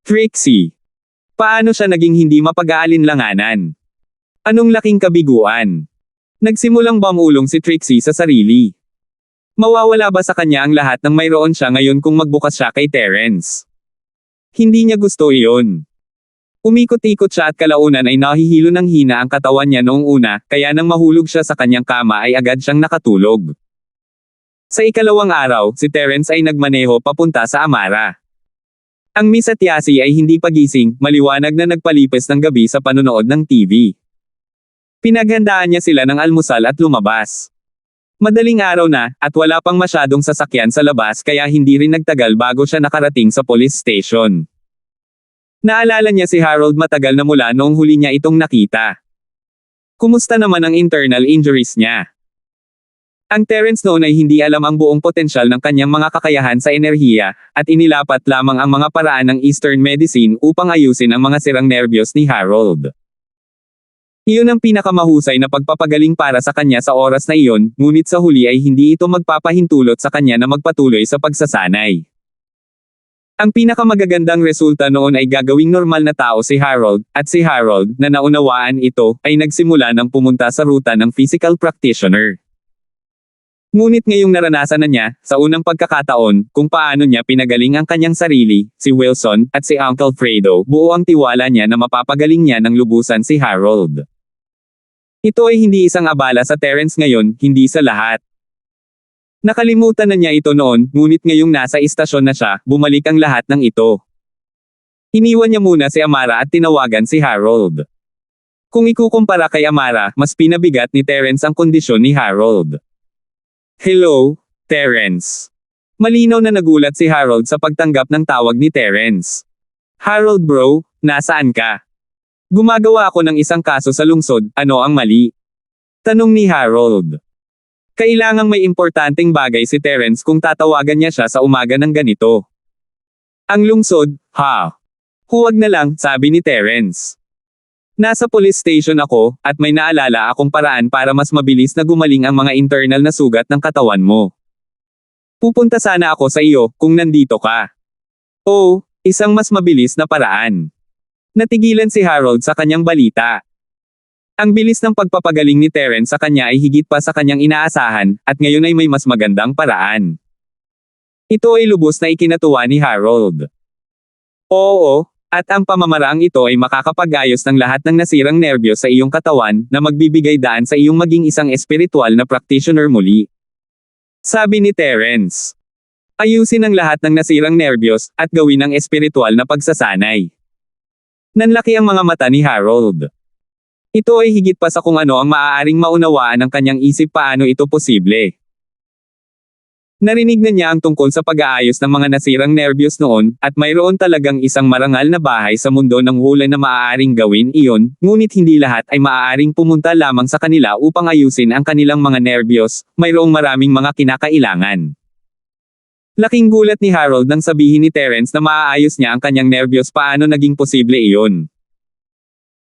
Trixie. Paano siya naging hindi mapag-aalinlanganan? Anong laking kabiguan? Nagsimulang bumulong si Trixie sa sarili. Mawawala ba sa kanya ang lahat ng mayroon siya ngayon kung magbukas siya kay Terence? Hindi niya gusto iyon. Umikot-ikot siya at kalaunan ay nahihilo ng hina ang katawan niya noong una, kaya nang mahulog siya sa kanyang kama ay agad siyang nakatulog. Sa ikalawang araw, si Terence ay nagmaneho papunta sa Amara. Ang Miss at Yasi ay hindi pagising, maliwanag na nagpalipis ng gabi sa panonood ng TV. Pinaghandaan niya sila ng almusal at lumabas. Madaling araw na, at wala pang masyadong sasakyan sa labas kaya hindi rin nagtagal bago siya nakarating sa police station. Naalala niya si Harold matagal na mula noong huli niya itong nakita. Kumusta naman ang internal injuries niya? Ang Terence noon ay hindi alam ang buong potensyal ng kanyang mga kakayahan sa enerhiya, at inilapat lamang ang mga paraan ng Eastern medicine upang ayusin ang mga sirang nerbiyos ni Harold. Iyon ang pinakamahusay na pagpapagaling para sa kanya sa oras na iyon, ngunit sa huli ay hindi ito magpapahintulot sa kanya na magpatuloy sa pagsasanay. Ang pinakamagagandang resulta noon ay gagawing normal na tao si Harold, at si Harold, na naunawaan ito, ay nagsimula ng pumunta sa ruta ng physical practitioner. Ngunit ngayong naranasan na niya, sa unang pagkakataon, kung paano niya pinagaling ang kanyang sarili, si Wilson, at si Uncle Fredo, buo ang tiwala niya na mapapagaling niya ng lubusan si Harold. Ito ay hindi isang abala sa Terence ngayon, hindi sa lahat. Nakalimutan na niya ito noon, ngunit ngayong nasa istasyon na siya, bumalik ang lahat ng ito. Iniwan niya muna si Amara at tinawagan si Harold. Kung ikukumpara kay Amara, mas pinabigat ni Terence ang kondisyon ni Harold. Hello, Terence. Malinaw na nagulat si Harold sa pagtanggap ng tawag ni Terence. Harold bro, nasaan ka? Gumagawa ako ng isang kaso sa lungsod, ano ang mali? Tanong ni Harold. Kailangang may importanteng bagay si Terence kung tatawagan niya siya sa umaga ng ganito. Ang lungsod, ha? Huwag na lang, sabi ni Terence. Nasa police station ako, at may naalala akong paraan para mas mabilis na gumaling ang mga internal na sugat ng katawan mo. Pupunta sana ako sa iyo, kung nandito ka. Oh, isang mas mabilis na paraan. Natigilan si Harold sa kanyang balita. Ang bilis ng pagpapagaling ni Terence sa kanya ay higit pa sa kanyang inaasahan, at ngayon ay may mas magandang paraan. Ito ay lubos na ikinatuwa ni Harold. Oo, at ang pamamaraang ito ay makakapag-ayos ng lahat ng nasirang nerbiyos sa iyong katawan, na magbibigay daan sa iyong maging isang espiritual na practitioner muli. Sabi ni Terence. Ayusin ang lahat ng nasirang nerbiyos, at gawin ang espiritual na pagsasanay. Nanlaki ang mga mata ni Harold. Ito ay higit pa sa kung ano ang maaaring maunawaan ng kanyang isip paano ito posible. Narinig na niya ang tungkol sa pag-aayos ng mga nasirang nerbiyos noon, at mayroon talagang isang marangal na bahay sa mundo ng Wulan na maaaring gawin iyon, ngunit hindi lahat ay maaaring pumunta lamang sa kanila upang ayusin ang kanilang mga nerbiyos, mayroong maraming mga kinakailangan. Laking gulat ni Harold nang sabihin ni Terence na maaayos niya ang kanyang nerbiyos. Paano naging posible iyon?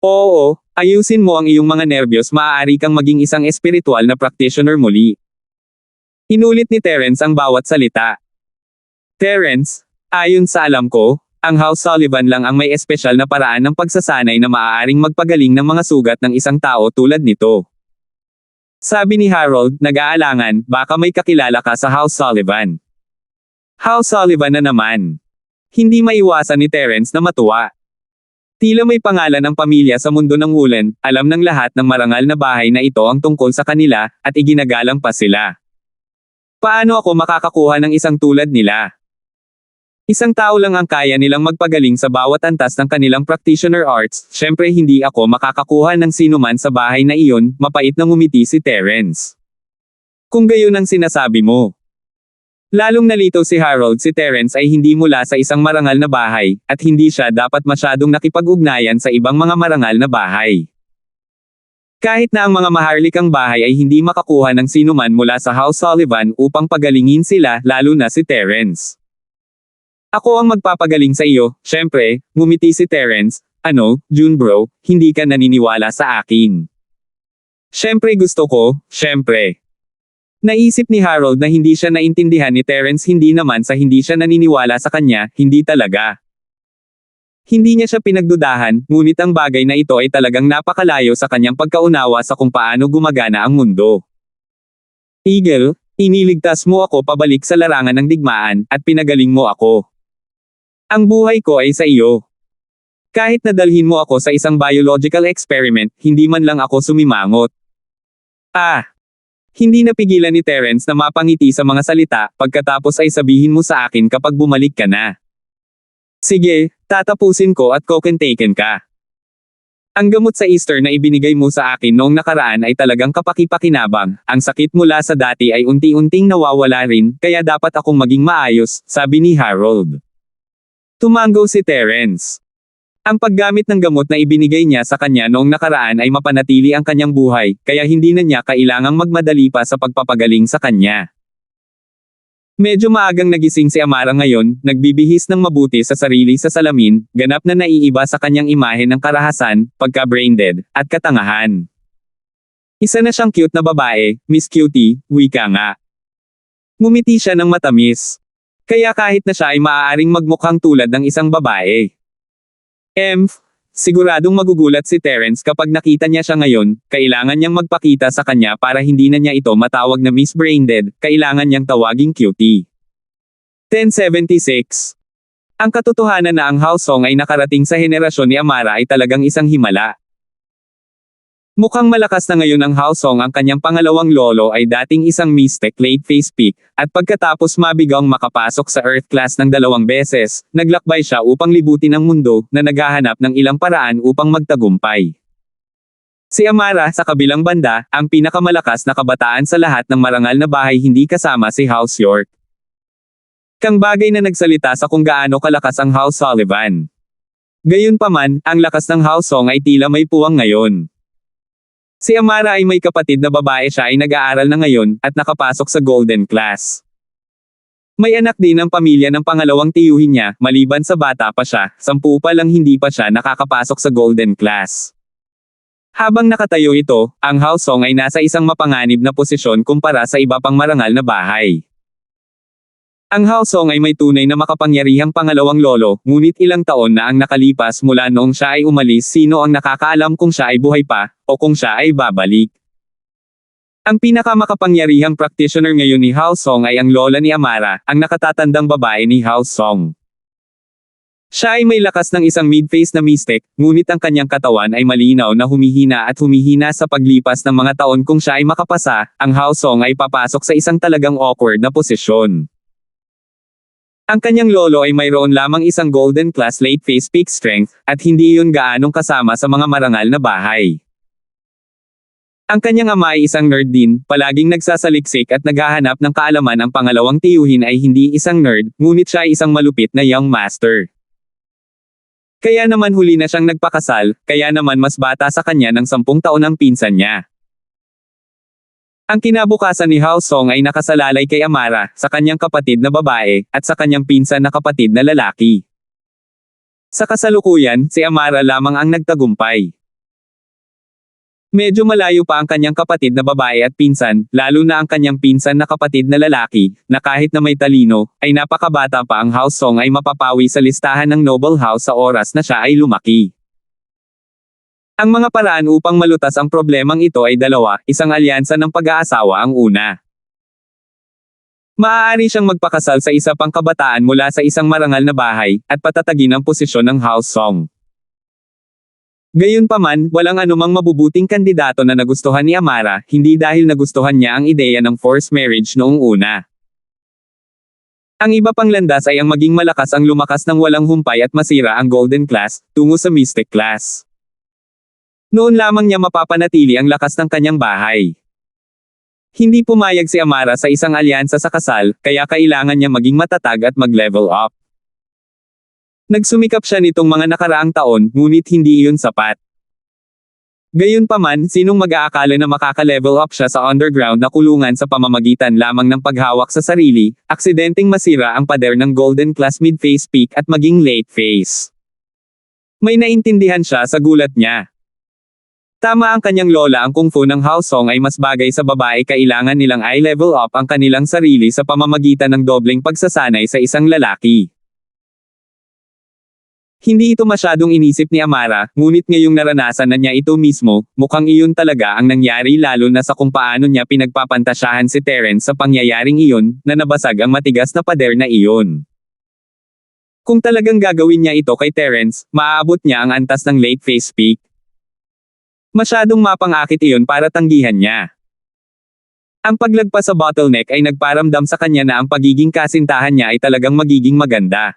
Oo, ayusin mo ang iyong mga nerbiyos, maaari kang maging isang espiritual na practitioner muli. Inulit ni Terence ang bawat salita. Terence, ayon sa alam ko, ang House Sullivan lang ang may espesyal na paraan ng pagsasanay na maaaring magpagaling ng mga sugat ng isang tao tulad nito. Sabi ni Harold, nag-aalangan, baka may kakilala ka sa House Sullivan. House Sullivan na naman. Hindi maiwasan ni Terence na matuwa. Tila may pangalan ang pamilya sa mundo ng Wulan, alam ng lahat ng marangal na bahay na ito ang tungkol sa kanila, at iginagalang pa sila. Paano ako makakakuha ng isang tulad nila? Isang tao lang ang kaya nilang magpagaling sa bawat antas ng kanilang practitioner arts, syempre hindi ako makakakuha ng sinuman sa bahay na iyon, mapait na ngumiti si Terence. Kung gayon ang sinasabi mo. Lalong nalito si Harold, si Terence ay hindi mula sa isang marangal na bahay, at hindi siya dapat masyadong nakipag-ugnayan sa ibang mga marangal na bahay. Kahit na ang mga maharlikang bahay ay hindi makakuha ng sinuman mula sa House Sullivan upang pagalingin sila, lalo na si Terence. Ako ang magpapagaling sa iyo, syempre, ngumiti si Terence. Ano, June bro, hindi ka naniniwala sa akin? Syempre gusto ko, syempre. Naisip ni Harold na hindi siya naintindihan ni Terence, hindi naman sa hindi siya naniniwala sa kanya, hindi talaga. Hindi niya siya pinagdudahan, ngunit ang bagay na ito ay talagang napakalayo sa kanyang pagkaunawa sa kung paano gumagana ang mundo. Eagle, iniligtas mo ako pabalik sa larangan ng digmaan, at pinagaling mo ako. Ang buhay ko ay sa iyo. Kahit nadalhin mo ako sa isang biological experiment, hindi man lang ako sumimangot. Hindi napigilan ni Terence na mapangiti sa mga salita, pagkatapos ay sabihin mo sa akin kapag bumalik ka na. Sige, tatapusin ko at kokentaken ka. Ang gamot sa Easter na ibinigay mo sa akin noong nakaraan ay talagang kapaki-pakinabang, ang sakit mula sa dati ay unti-unting nawawala rin, kaya dapat akong maging maayos, sabi ni Harold. Tumango si Terence. Ang paggamit ng gamot na ibinigay niya sa kanya noong nakaraan ay mapanatili ang kanyang buhay, kaya hindi na niya kailangang magmadali pa sa pagpapagaling sa kanya. Medyo maagang nagising si Amara ngayon, nagbibihis ng mabuti sa sarili sa salamin, ganap na naiiba sa kanyang imahe ng karahasan, pagka-brain dead, at katangahan. Isa na siyang cute na babae, Miss Cutie, wika nga. Ngumiti siya ng matamis. Kaya kahit na siya ay maaaring magmukhang tulad ng isang babae. Siguradong magugulat si Terence kapag nakita niya siya ngayon, kailangan niyang magpakita sa kanya para hindi na niya ito matawag na Miss Braindead, kailangan niyang tawaging Cutie. 1076. Ang katotohanan na ang house song ay nakarating sa henerasyon ni Amara ay talagang isang himala. Mukhang malakas na ngayon ang house song, ang kanyang pangalawang lolo ay dating isang mystic late phase peak, at pagkatapos mabigang makapasok sa Earth class ng 2 beses, naglakbay siya upang libutin ang mundo, na naghahanap ng ilang paraan upang magtagumpay. Si Amara, sa kabilang banda, ang pinakamalakas na kabataan sa lahat ng marangal na bahay, hindi kasama si House York. Kang bagay na nagsalita sa kung gaano kalakas ang House Sullivan. Gayunpaman, ang lakas ng house song ay tila may puwang ngayon. Si Amara ay may kapatid na babae, siya ay nag-aaral na ngayon, at nakapasok sa Golden Class. May anak din ang pamilya ng pangalawang tiyuhin niya, maliban sa bata pa siya, 10 pa lang hindi pa siya nakakapasok sa Golden Class. Habang nakatayo ito, ang house song ay nasa isang mapanganib na posisyon kumpara sa iba pang marangal na bahay. Ang house song ay may tunay na makapangyarihang pangalawang lolo, ngunit ilang taon na ang nakalipas mula noong siya ay umalis. Sino ang nakakaalam kung siya ay buhay pa, o kung siya ay babalik? Ang pinakamakapangyarihang practitioner ngayon ni house song ay ang lola ni Amara, ang nakatatandang babae ni house song. Siya ay may lakas ng isang mid-phase na mystic, ngunit ang kanyang katawan ay malinaw na humihina at humihina sa paglipas ng mga taon. Kung siya ay makapasa, ang house song ay papasok sa isang talagang awkward na posisyon. Ang kanyang lolo ay mayroon lamang isang Golden Class late phase peak strength, at hindi iyon gaanong kasama sa mga marangal na bahay. Ang kanyang ama ay isang nerd din, palaging nagsasaliksik at naghahanap ng kaalaman. Ang pangalawang tiyuhin ay hindi isang nerd, ngunit siya ay isang malupit na young master. Kaya naman huli na siyang nagpakasal, kaya naman mas bata sa kanya ng 10 taon ang pinsan niya. Ang kinabukasan ni House Song ay nakasalalay kay Amara, sa kanyang kapatid na babae, at sa kanyang pinsan na kapatid na lalaki. Sa kasalukuyan, si Amara lamang ang nagtagumpay. Medyo malayo pa ang kanyang kapatid na babae at pinsan, lalo na ang kanyang pinsan na kapatid na lalaki, na kahit na may talino, ay napakabata pa. Ang House Song ay mapapawi sa listahan ng Noble House sa oras na siya ay lumaki. Ang mga paraan upang malutas ang problemang ito ay dalawa, isang alyansa ng pag-aasawa ang una. Maaari siyang magpakasal sa isa pang kabataan mula sa isang marangal na bahay, at patatagin ang posisyon ng House Song. Gayunpaman, walang anumang mabubuting kandidato na nagustuhan ni Amara, hindi dahil nagustuhan niya ang ideya ng forced marriage noong una. Ang iba pang landas ay ang maging malakas, ang lumakas ng walang humpay at masira ang Golden Class, tungo sa Mystic Class. Noon lamang niya mapapanatili ang lakas ng kanyang bahay. Hindi pumayag si Amara sa isang alyansa sa kasal, kaya kailangan niya maging matatag at mag-level up. Nagsumikap siya nitong mga nakaraang taon, ngunit hindi iyon sapat. Gayunpaman, sinong mag-aakala na makaka-level up siya sa underground na kulungan sa pamamagitan lamang ng paghawak sa sarili, aksidenteng masira ang pader ng Golden Class mid-phase peak at maging late phase. May naintindihan siya sa gulat niya. Tama ang kanyang lola, ang kung fu ng House Song ay mas bagay sa babae. Kailangan nilang i-level up ang kanilang sarili sa pamamagitan ng dobleng pagsasanay sa isang lalaki. Hindi ito masyadong inisip ni Amara, ngunit ngayong naranasan na niya ito mismo, mukhang iyon talaga ang nangyari, lalo na sa kung paano niya pinagpapantasyahan si Terence sa pangyayaring iyon, na nabasag ang matigas na pader na iyon. Kung talagang gagawin niya ito kay Terence, maaabot niya ang antas ng late phase peak. Masyadong mapang-akit iyon para tanggihan niya. Ang paglagpas sa bottleneck ay nagparamdam sa kanya na ang pagiging kasintahan niya ay talagang magiging maganda.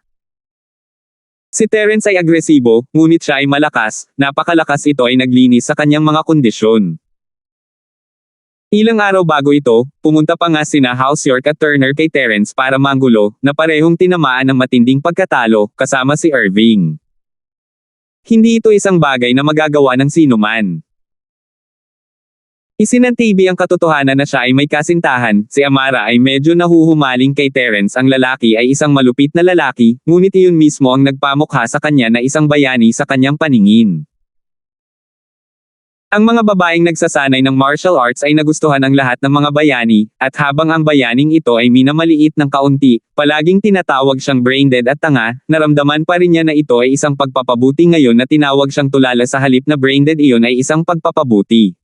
Si Terence ay agresibo, ngunit siya ay malakas, napakalakas. Ito ay naglinis sa kanyang mga kondisyon. Ilang araw bago ito, pumunta pa nga sina House York at Turner kay Terence para manggulo, na parehong tinamaan ng matinding pagkatalo, kasama si Irving. Hindi ito isang bagay na magagawa ng sinuman. Isinantibi ang katotohanan na siya ay may kasintahan, si Amara ay medyo nahuhumaling kay Terence. Ang lalaki ay isang malupit na lalaki, ngunit iyon mismo ang nagpamukha sa kanya na isang bayani sa kanyang paningin. Ang mga babaeng nagsasanay ng martial arts ay nagustuhan ng lahat ng mga bayani, at habang ang bayaning ito ay minamaliit ng kaunti, palaging tinatawag siyang brain-dead at tanga, naramdaman pa rin niya na ito ay isang pagpapabuti ngayon na tinawag siyang tulala sa halip na brain-dead iyon ay isang pagpapabuti.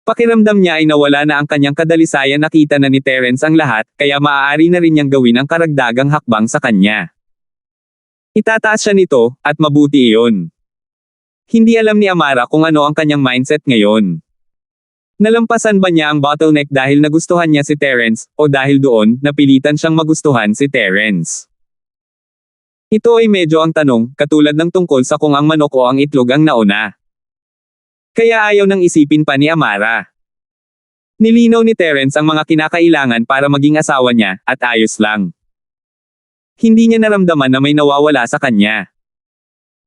Pakiramdam niya ay nawala na ang kanyang kadalisayan. Nakita na ni Terence ang lahat, kaya maaari na rin niyang gawin ang karagdagang hakbang sa kanya. Itataas siya nito, at mabuti iyon. Hindi alam ni Amara kung ano ang kanyang mindset ngayon. Nalampasan ba niya ang bottleneck dahil nagustuhan niya si Terence, o dahil doon, napilitan siyang magustuhan si Terence? Ito ay medyo ang tanong, katulad ng tungkol sa kung ang manok o ang itlog ang nauna. Kaya ayaw nang isipin pa ni Amara. Nilinaw ni Terence ang mga kinakailangan para maging asawa niya, at ayos lang. Hindi niya naramdaman na may nawawala sa kanya.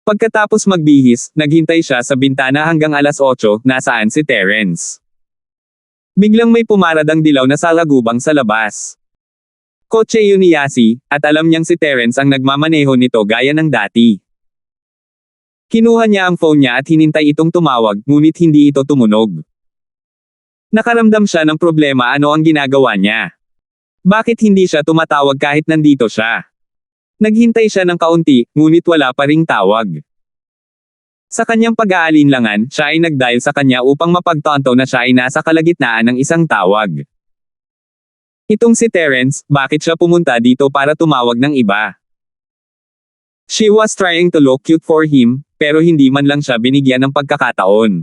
Pagkatapos magbihis, naghintay siya sa bintana hanggang alas 8, nasaan si Terence. Biglang may pumaradang dilaw na salagubang sa labas. Kotse yun ni Yasi, at alam niyang si Terence ang nagmamaneho nito gaya ng dati. Kinuha niya ang phone niya at hinintay itong tumawag, ngunit hindi ito tumunog. Nakaramdam siya ng problema. Ano ang ginagawa niya? Bakit hindi siya tumatawag kahit nandito siya? Naghintay siya ng kaunti, ngunit wala pa ring tawag. Sa kanyang pag-aalinlangan, siya ay nag-dial sa kanya upang mapagtanto na siya ay nasa kalagitnaan ng isang tawag. Itong si Terence, bakit siya pumunta dito para tumawag ng iba? She was trying to look cute for him, pero hindi man lang siya binigyan ng pagkakataon.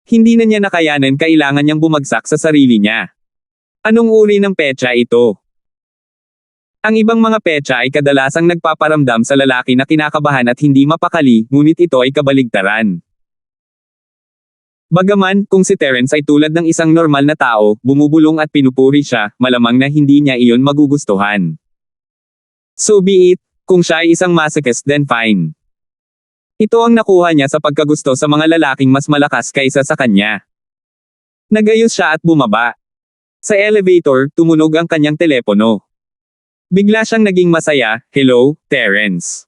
Hindi na niya nakayanan, kailangan niyang bumagsak sa sarili niya. Anong uri ng petsa ito? Ang ibang mga petsa ay kadalasang nagpaparamdam sa lalaki na kinakabahan at hindi mapakali, ngunit ito ay kabaligtaran. Bagaman, kung si Terence ay tulad ng isang normal na tao, bumubulong at pinupuri siya, malamang na hindi niya iyon magugustuhan. So be it, kung siya ay isang masochist then fine. Ito ang nakuha niya sa pagkagusto sa mga lalaking mas malakas kaysa sa kanya. Nagayos siya at bumaba. Sa elevator, tumunog ang kanyang telepono. Bigla siyang naging masaya. Hello, Terence.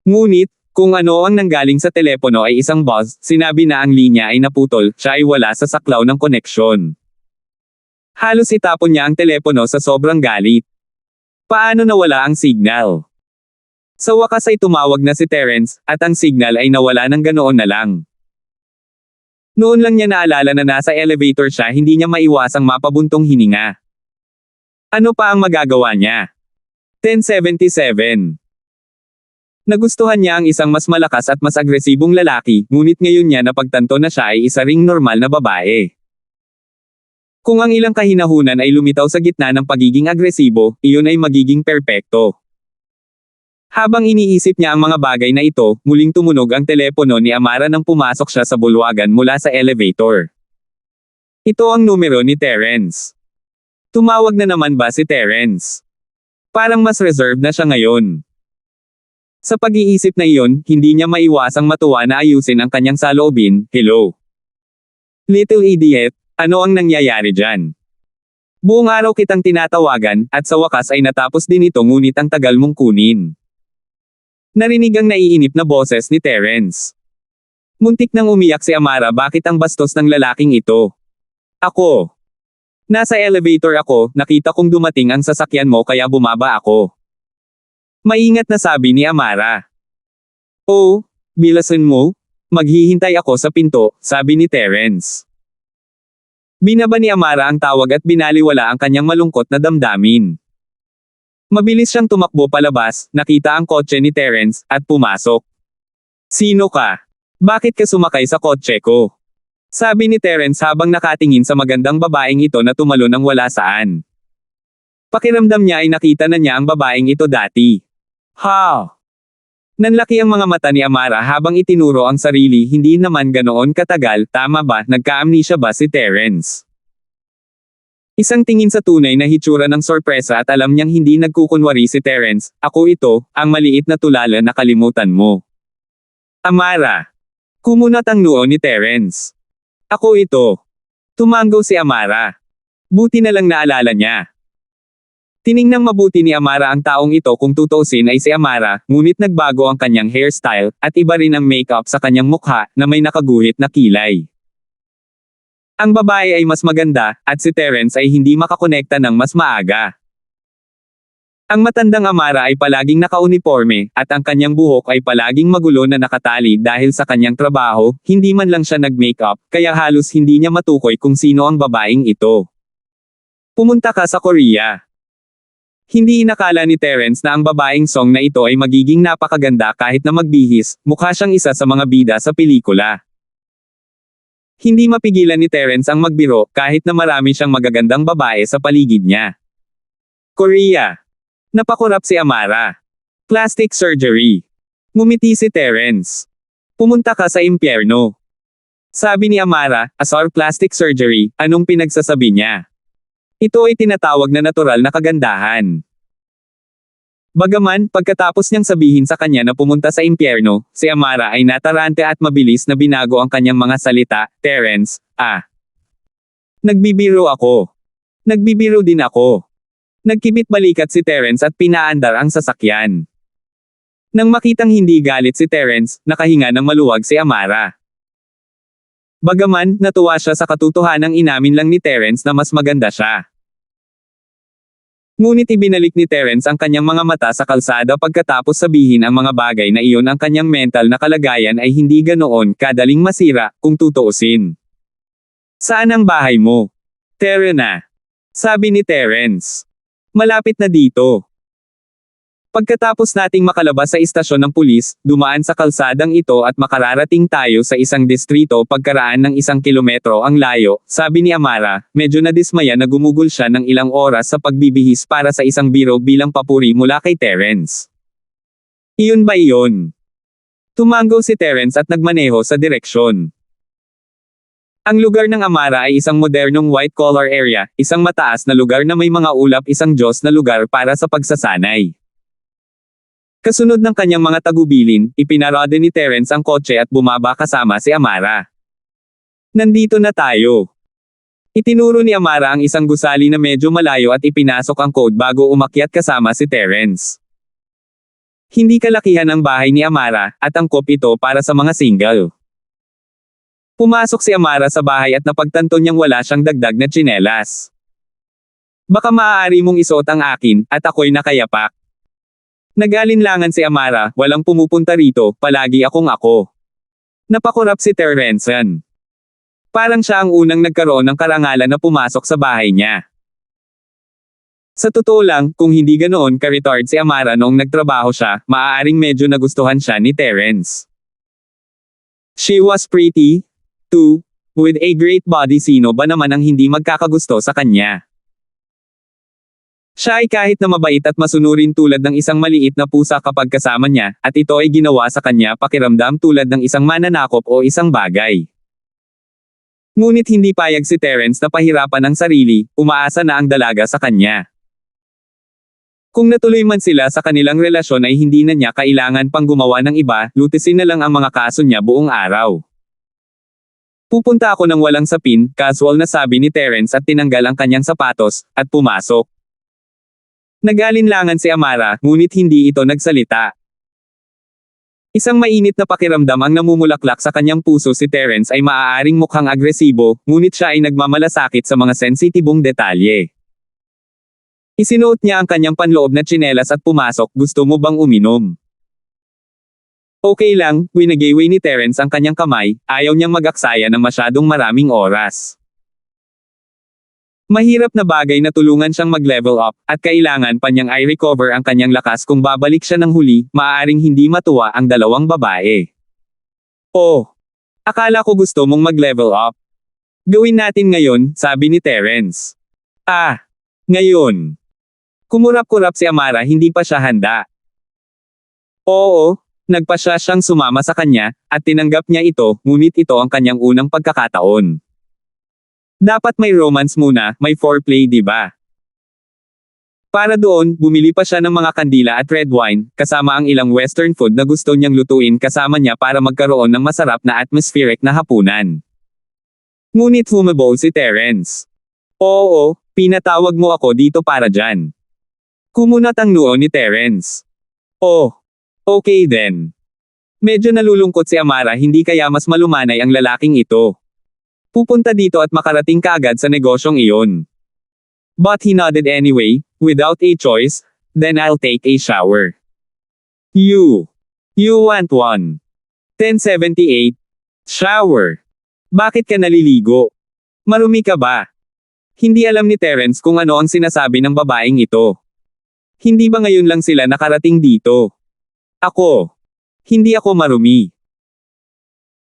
Ngunit, kung ano ang nanggaling sa telepono ay isang buzz, sinabi na ang linya ay naputol, siya ay wala sa saklaw ng koneksyon. Halos itapon niya ang telepono sa sobrang galit. Paano nawala ang signal? Sa wakas ay tumawag na si Terence, at ang signal ay nawala ng ganoon na lang. Noon lang niya naalala na nasa elevator siya, hindi niya maiwasang mapabuntong hininga. Ano pa ang magagawa niya? 1077. Nagustuhan niya ang isang mas malakas at mas agresibong lalaki, ngunit ngayon niya napagtanto na siya ay isa ring normal na babae. Kung ang ilang kahinahunan ay lumitaw sa gitna ng pagiging agresibo, iyon ay magiging perpekto. Habang iniisip niya ang mga bagay na ito, muling tumunog ang telepono ni Amara nang pumasok siya sa bulwagan mula sa elevator. Ito ang numero ni Terence. Tumawag na naman ba si Terence? Parang mas reserved na siya ngayon. Sa pag-iisip na iyon, hindi niya maiwasang matuwa na ayusin ang kanyang saloobin. Hello. Little idiot, ano ang nangyayari dyan? Buong araw kitang tinatawagan, at sa wakas ay natapos din ito, ngunit ang tagal mong kunin. Narinig ang naiinip na boses ni Terence. Muntik nang umiyak si Amara. Bakit ang bastos ng lalaking ito? Ako. Nasa elevator ako, nakita kong dumating ang sasakyan mo kaya bumaba ako. Maingat na sabi ni Amara. Oh, bilasan mo? Maghihintay ako sa pinto, sabi ni Terence. Binaba ni Amara ang tawag at binaliwala ang kanyang malungkot na damdamin. Mabilis siyang tumakbo palabas, nakita ang kotse ni Terence, at pumasok. Sino ka? Bakit ka sumakay sa kotse ko? Sabi ni Terence habang nakatingin sa magandang babaeng ito na tumalon ng wala saan. Pakiramdam niya ay nakita na niya ang babaeng ito dati. How? Nanlaki ang mga mata ni Amara habang itinuro ang sarili. Hindi naman ganoon katagal, tama ba? Nagka-amnesia ba si Terence? Isang tingin sa tunay na hitsura ng sorpresa at alam niyang hindi nagkukunwari si Terence. Ako ito, ang maliit na tulala na kalimutan mo. Amara. Kumunat ang noo ni Terence. Ako ito. Tumanggaw si Amara. Buti na lang naalala niya. Tiningnang mabuti ni Amara ang taong ito kung tutuusin ay si Amara, ngunit nagbago ang kanyang hairstyle, at iba rin ang makeup sa kanyang mukha, na may nakaguhit na kilay. Ang babae ay mas maganda, at si Terence ay hindi makakonekta ng mas maaga. Ang matandang Amara ay palaging nakauniforme, at ang kanyang buhok ay palaging magulo na nakatali dahil sa kanyang trabaho, hindi man lang siya nag-makeup, kaya halos hindi niya matukoy kung sino ang babaeng ito. Pumunta ka sa Korea. Hindi inakala ni Terence na ang babaeng song na ito ay magiging napakaganda kahit na magbihis, mukha siyang isa sa mga bida sa pelikula. Hindi mapigilan ni Terence ang magbiro kahit na marami siyang magagandang babae sa paligid niya. Korea. Napakurap si Amara. Plastic surgery. Ngumiti si Terence. Pumunta ka sa impyerno. Sabi ni Amara, asar plastic surgery, anong pinagsasabi niya? Ito ay tinatawag na natural na kagandahan. Bagaman, pagkatapos niyang sabihin sa kanya na pumunta sa impyerno, si Amara ay natarante at mabilis na binago ang kanyang mga salita, Terence, Nagbibiro ako. Nagbibiro din ako. Nagkibit balikat si Terence at pinaandar ang sasakyan. Nang makitang hindi galit si Terence, nakahinga ng maluwag si Amara. Bagaman, natuwa siya sa katotohanang inamin lang ni Terence na mas maganda siya. Ngunit ibinalik ni Terence ang kanyang mga mata sa kalsada pagkatapos sabihin ang mga bagay na iyon ang kanyang mental na kalagayan ay hindi ganoon kadaling masira, kung tutuusin. Saan ang bahay mo? Tara na. Sabi ni Terence. Malapit na dito. Pagkatapos nating makalabas sa istasyon ng pulis, dumaan sa kalsadang ito at makararating tayo sa isang distrito pagkaraan ng 1 kilometro ang layo, sabi ni Amara, medyo nadismaya na gumugol siya ng ilang oras sa pagbibihis para sa isang biro bilang papuri mula kay Terence. Iyon ba iyon? Tumanggaw si Terence at nagmaneho sa direksyon. Ang lugar ng Amara ay isang modernong white-collar area, isang mataas na lugar na may mga ulap, isang Diyos na lugar para sa pagsasanay. Kasunod ng kanyang mga tagubilin, ipinarada ni Terence ang kotse at bumaba kasama si Amara. Nandito na tayo. Itinuro ni Amara ang isang gusali na medyo malayo at ipinasok ang code bago umakyat kasama si Terence. Hindi kalakihan ang bahay ni Amara, at angkop ito para sa mga single. Pumasok si Amara sa bahay at napagtanto niyang wala siyang dagdag na tsinelas. Baka maaari mong isuot ang akin, at ako'y nakayapak. Nag-alinlangan si Amara, walang pumupunta rito, palagi akong ako. Napakurap si Terence. Parang siya ang unang nagkaroon ng karangalan na pumasok sa bahay niya. Sa totoo lang, kung hindi ganoon ka-retard si Amara noong nagtrabaho siya, maaaring medyo nagustuhan siya ni Terence. She was pretty, too, with a great body. Sino ba naman ang hindi magkakagusto sa kanya? Siya ay kahit na mabait at masunurin tulad ng isang maliit na pusa kapag kasama niya, at ito ay ginawa sa kanya pakiramdam tulad ng isang mananakop o isang bagay. Ngunit hindi payag si Terence na pahirapan ang sarili, umaasa na ang dalaga sa kanya. Kung natuloy man sila sa kanilang relasyon ay hindi na niya kailangan pang gumawa ng iba, lutisin na lang ang mga kaso niya buong araw. Pupunta ako ng walang sapin, casual na sabi ni Terence at tinanggal ang kanyang sapatos, at pumasok. Nag-alinlangan si Amara, ngunit hindi ito nagsalita. Isang mainit na pakiramdam ang namumulaklak sa kanyang puso. Si Terence ay maaaring mukhang agresibo, ngunit siya ay nagmamalasakit sa mga sensitibong detalye. Isinuot niya ang kanyang panloob na tsinelas at pumasok. Gusto mo bang uminom? Okay lang, winagiway ni Terence ang kanyang kamay, ayaw niyang mag-aksaya ng masyadong maraming oras. Mahirap na bagay na tulungan siyang mag-level up, at kailangan pa niyang i-recover ang kanyang lakas kung babalik siya ng huli, maaaring hindi matuwa ang dalawang babae. Oh! Akala ko gusto mong mag-level up. Gawin natin ngayon, sabi ni Terence. Ngayon. Kumurap-kurap si Amara, hindi pa siya handa. Oo, nagpa siyang sumama sa kanya, at tinanggap niya ito, ngunit ito ang kanyang unang pagkakataon. Dapat may romance muna, may foreplay, di ba? Para doon, bumili pa siya ng mga kandila at red wine, kasama ang ilang western food na gusto niyang lutuin kasama niya para magkaroon ng masarap na atmospheric na hapunan. Ngunit humabol si Terence. Oo, pinatawag mo ako dito para dyan. Kumunat ang noo ni Terence. Oh, okay then. Medyo nalulungkot si Amara, hindi kaya mas malumanay ang lalaking ito. Pupunta dito at makarating kaagad sa negosyong iyon. But he nodded anyway, without a choice, then I'll take a shower. You want one. 1078. Shower. Bakit ka naliligo? Marumi ka ba? Hindi alam ni Terence kung ano ang sinasabi ng babaeng ito. Hindi ba ngayon lang sila nakarating dito? Hindi ako marumi.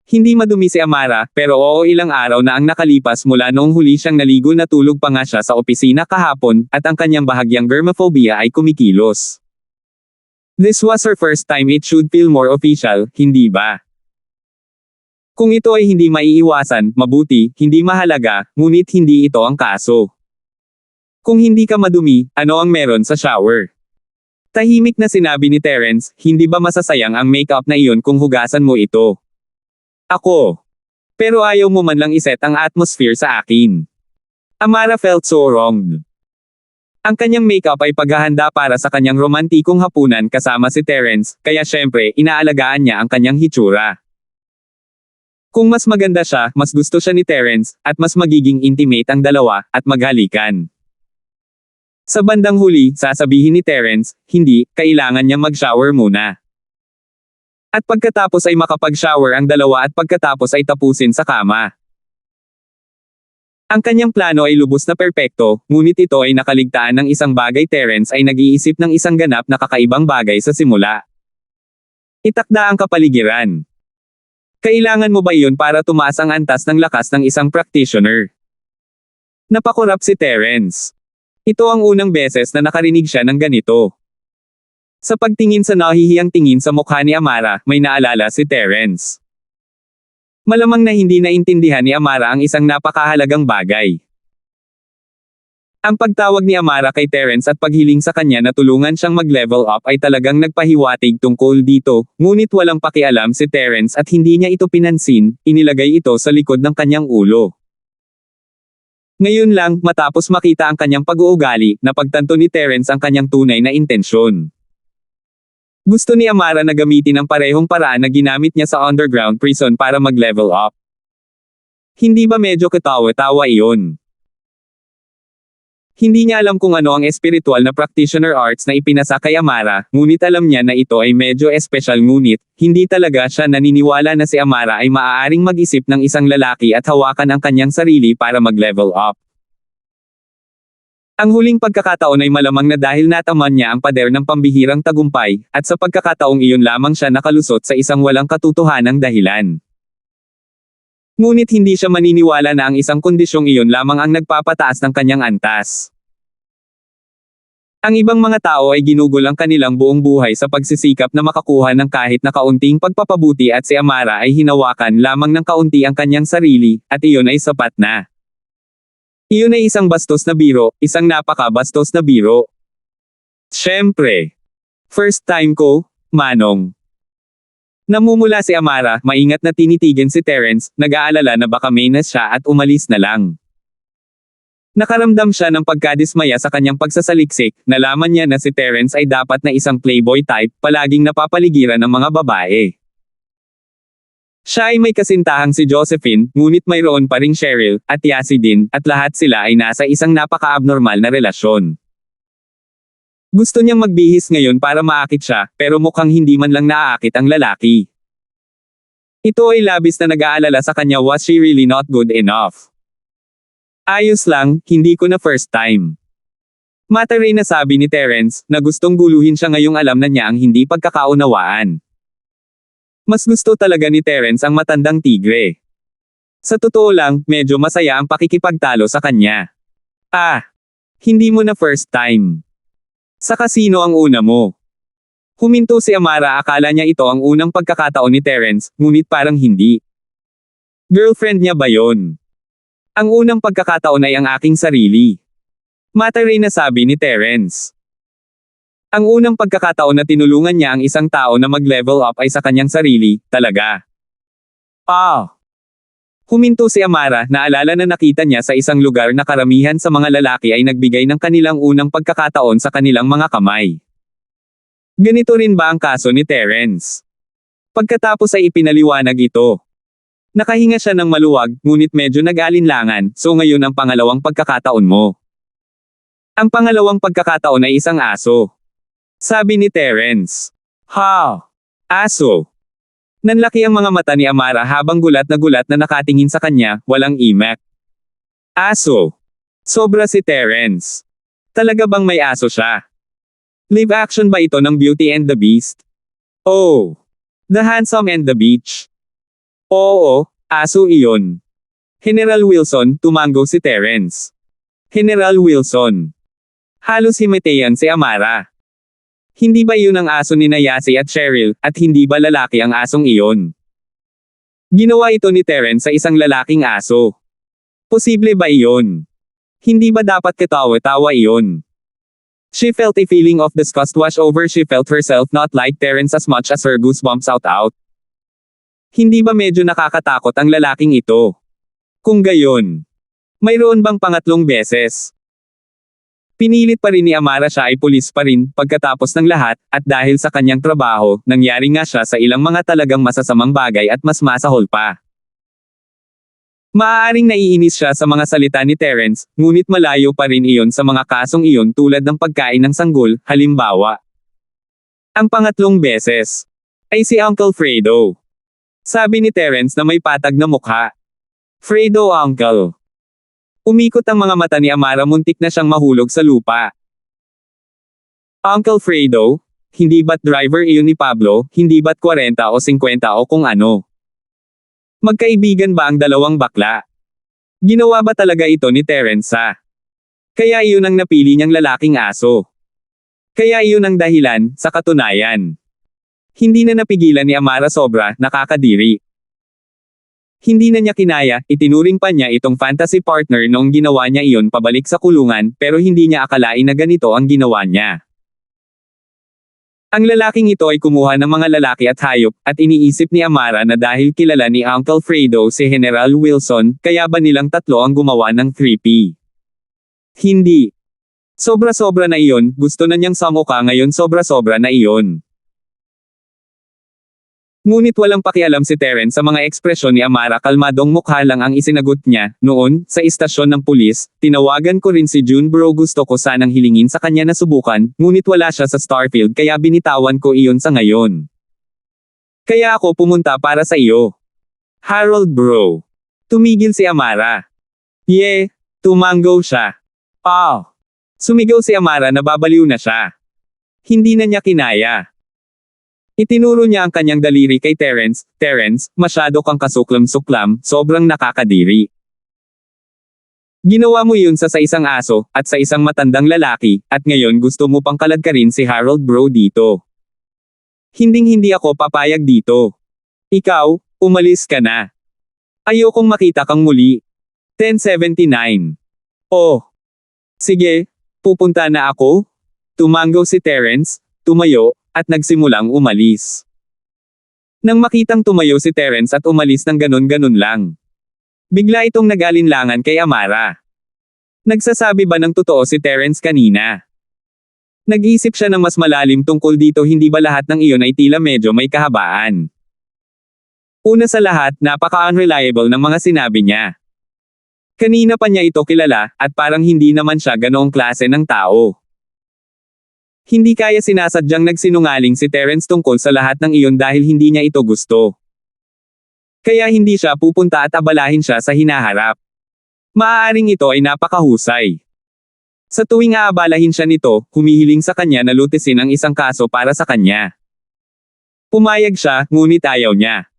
Hindi madumi si Amara, pero oo, ilang araw na ang nakalipas mula noong huli siyang naligo, natulog pa nga siya sa opisina kahapon, at ang kanyang bahagyang germophobia ay kumikilos. This was her first time. It should feel more official, hindi ba? Kung ito ay hindi maiiwasan, mabuti, hindi mahalaga, ngunit hindi ito ang kaso. Kung hindi ka madumi, ano ang meron sa shower? Tahimik na sinabi ni Terence, hindi ba masasayang ang makeup na iyon kung hugasan mo ito? Pero ayaw mo man lang iset ang atmosphere sa akin. Amara felt so wronged. Ang kanyang makeup ay paghahanda para sa kanyang romantikong hapunan kasama si Terence, kaya syempre, inaalagaan niya ang kanyang hitsura. Kung mas maganda siya, mas gusto siya ni Terence, at mas magiging intimate ang dalawa, at maghalikan. Sa bandang huli, sasabihin ni Terence, hindi, kailangan niya mag-shower muna. At pagkatapos ay makapag-shower ang dalawa at pagkatapos ay tapusin sa kama. Ang kanyang plano ay lubos na perpekto, ngunit ito ay nakaligtaan ng isang bagay. Terence ay nag-iisip ng isang ganap na kakaibang bagay sa simula. Itakda ang kapaligiran. Kailangan mo ba iyon para tumaas ang antas ng lakas ng isang practitioner? Napakurap si Terence. Ito ang unang beses na nakarinig siya ng ganito. Sa pagtingin sa nahihiyang tingin sa mukha ni Amara, may naalala si Terence. Malamang na hindi naintindihan ni Amara ang isang napakahalagang bagay. Ang pagtawag ni Amara kay Terence at paghiling sa kanya na tulungan siyang mag-level up ay talagang nagpahiwatig tungkol dito, ngunit walang pakialam si Terence at hindi niya ito pinansin, inilagay ito sa likod ng kanyang ulo. Ngayon lang, matapos makita ang kanyang pag-uugali, napagtanto ni Terence ang kanyang tunay na intensyon. Gusto ni Amara na gamitin ang parehong paraan na ginamit niya sa underground prison para mag-level up. Hindi ba medyo katawa-tawa iyon? Hindi niya alam kung ano ang espiritual na practitioner arts na ipinasa kay Amara, ngunit alam niya na ito ay medyo espesyal, ngunit, hindi talaga siya naniniwala na si Amara ay maaaring mag-isip ng isang lalaki at hawakan ang kanyang sarili para mag-level up. Ang huling pagkakataon ay malamang na dahil nataman niya ang pader ng pambihirang tagumpay, at sa pagkakataong iyon lamang siya nakalusot sa isang walang katotohanang dahilan. Ngunit hindi siya maniniwala na ang isang kondisyong iyon lamang ang nagpapataas ng kanyang antas. Ang ibang mga tao ay ginugol ang kanilang buong buhay sa pagsisikap na makakuha ng kahit na kaunting pagpapabuti, at si Amara ay hinawakan lamang ng kaunti ang kanyang sarili, at iyon ay sapat na. Iyon ay isang bastos na biro, isang napaka-bastos na biro. Siyempre. First time ko, Manong. Namumula si Amara, maingat na tinitigan si Terence, nag-aalala na baka mainas siya at umalis na lang. Nakaramdam siya ng pagkadismaya sa kanyang pagsasaliksik, nalaman niya na si Terence ay dapat na isang playboy type, palaging napapaligiran ng mga babae. Siya ay may kasintahang si Josephine, ngunit mayroon pa ring Cheryl, at Yasi din, at lahat sila ay nasa isang napaka-abnormal na relasyon. Gusto niyang magbihis ngayon para maakit siya, pero mukhang hindi man lang naaakit ang lalaki. Ito ay labis na nag-aalala sa kanya. Was she really not good enough? Ayos lang, hindi ko na first time. Mataray na sabi ni Terence, na gustong guluhin siya ngayong alam na niya ang hindi pagkakaunawaan. Mas gusto talaga ni Terence ang matandang tigre. Sa totoo lang, medyo masaya ang pakikipagtalo sa kanya. Hindi mo na first time. Sa kasino ang una mo. Huminto si Amara, akala niya ito ang unang pagkakataon ni Terence, ngunit parang hindi. Girlfriend niya ba yon? Ang unang pagkakataon ay ang aking sarili. Mataray na sabi ni Terence. Ang unang pagkakataon na tinulungan niya ang isang tao na mag-level up ay sa kanyang sarili, talaga. Huminto si Amara, naalala na nakita niya sa isang lugar na karamihan sa mga lalaki ay nagbigay ng kanilang unang pagkakataon sa kanilang mga kamay. Ganito rin ba ang kaso ni Terence? Pagkatapos ay ipinaliwanag ito. Nakahinga siya ng maluwag, ngunit medyo nag-alinlangan, so ngayon ang pangalawang pagkakataon mo. Ang pangalawang pagkakataon ay isang aso. Sabi ni Terence. Ha? Aso. Nanlaki ang mga mata ni Amara habang gulat na nakatingin sa kanya, walang imek. Aso. Sobra si Terence. Talaga bang may aso siya? Live action ba ito ng Beauty and the Beast? Oh. The Handsome and the Beach. Oo, aso iyon. General Wilson, tumango si Terence. General Wilson. Halos himatayan si Amara. Hindi ba iyon ang aso ni Nayasi at Cheryl, at hindi ba lalaki ang asong iyon? Ginawa ito ni Terence sa isang lalaking aso. Posible ba iyon? Hindi ba dapat katawa-tawa iyon? She felt a feeling of disgust wash over. She felt herself not like Terence as much as her goosebumps out. Hindi ba medyo nakakatakot ang lalaking ito? Kung gayon, mayroon bang pangatlong beses? Pinilit pa rin ni Amara siya ay pulis pa rin, pagkatapos ng lahat, at dahil sa kanyang trabaho, nangyari nga siya sa ilang mga talagang masasamang bagay at mas masahol pa. Maaaring naiinis siya sa mga salita ni Terence, ngunit malayo pa rin iyon sa mga kasong iyon tulad ng pagkain ng sanggol, halimbawa. Ang pangatlong beses ay si Uncle Fredo. Sabi ni Terence na may patag na mukha. Fredo Uncle. Umikot ang mga mata ni Amara, muntik na siyang mahulog sa lupa. Uncle Fredo? Hindi ba't driver iyon ni Pablo, hindi ba't 40 o 50 o kung ano? Magkaibigan ba ang dalawang bakla? Ginawa ba talaga ito ni Terence ha? Kaya iyon ang napili niyang lalaking aso. Kaya iyon ang dahilan, sa katunayan. Hindi na napigilan ni Amara, sobra, nakakadiri. Hindi na niya kinaya, itinuring pa niya itong fantasy partner noong ginawa niya iyon pabalik sa kulungan, pero hindi niya akalain na ganito ang ginawa niya. Ang lalaking ito ay kumuha ng mga lalaki at hayop, at iniisip ni Amara na dahil kilala ni Uncle Fredo si General Wilson, kaya ba nilang tatlo ang gumawa ng 3P? Hindi. Sobra-sobra na iyon, gusto na niyang samuka ngayon, sobra-sobra na iyon. Ngunit walang pakialam si Terence sa mga ekspresyon ni Amara, kalmadong mukha lang ang isinagot niya. Noon, sa istasyon ng pulis, tinawagan ko rin si June bro, gusto ko sanang hilingin sa kanya na subukan, ngunit wala siya sa Starfield kaya binitawan ko iyon sa ngayon. Kaya ako pumunta para sa iyo. Harold bro. Tumigil si Amara. Tumango siya. Sumigaw si Amara, nababaliw na siya. Hindi na niya kinaya. Itinuro niya ang kanyang daliri kay Terence. Terence, masyado kang kasuklam-suklam, sobrang nakakadiri. Ginawa mo yun sa isang aso, at sa isang matandang lalaki, at ngayon gusto mo pang kaladkarin si Harold bro dito. Hinding-hindi ako papayag dito. Ikaw, umalis ka na. Ayokong makita kang muli. 1079. Oh. Sige, pupunta na ako? Tumango si Terence, tumayo, at nagsimulang umalis. Nang makitang tumayo si Terence at umalis ng ganon-ganon lang, bigla itong nag-alinlangan kay Amara. Nagsasabi ba ng totoo si Terence kanina? Nag-isip siya ng mas malalim tungkol dito, hindi ba lahat ng iyon ay tila medyo may kahabaan? Una sa lahat, napaka-unreliable ng mga sinabi niya. Kanina pa niya ito kilala, at parang hindi naman siya ganoong klase ng tao. Hindi kaya sinasadyang nagsinungaling si Terence tungkol sa lahat ng iyon dahil hindi niya ito gusto. Kaya hindi siya pupunta at abalahin siya sa hinaharap. Maaaring ito ay napakahusay. Sa tuwing aabalahin siya nito, humihiling sa kanya na lutisin ang isang kaso para sa kanya. Pumayag siya, ngunit ayaw niya.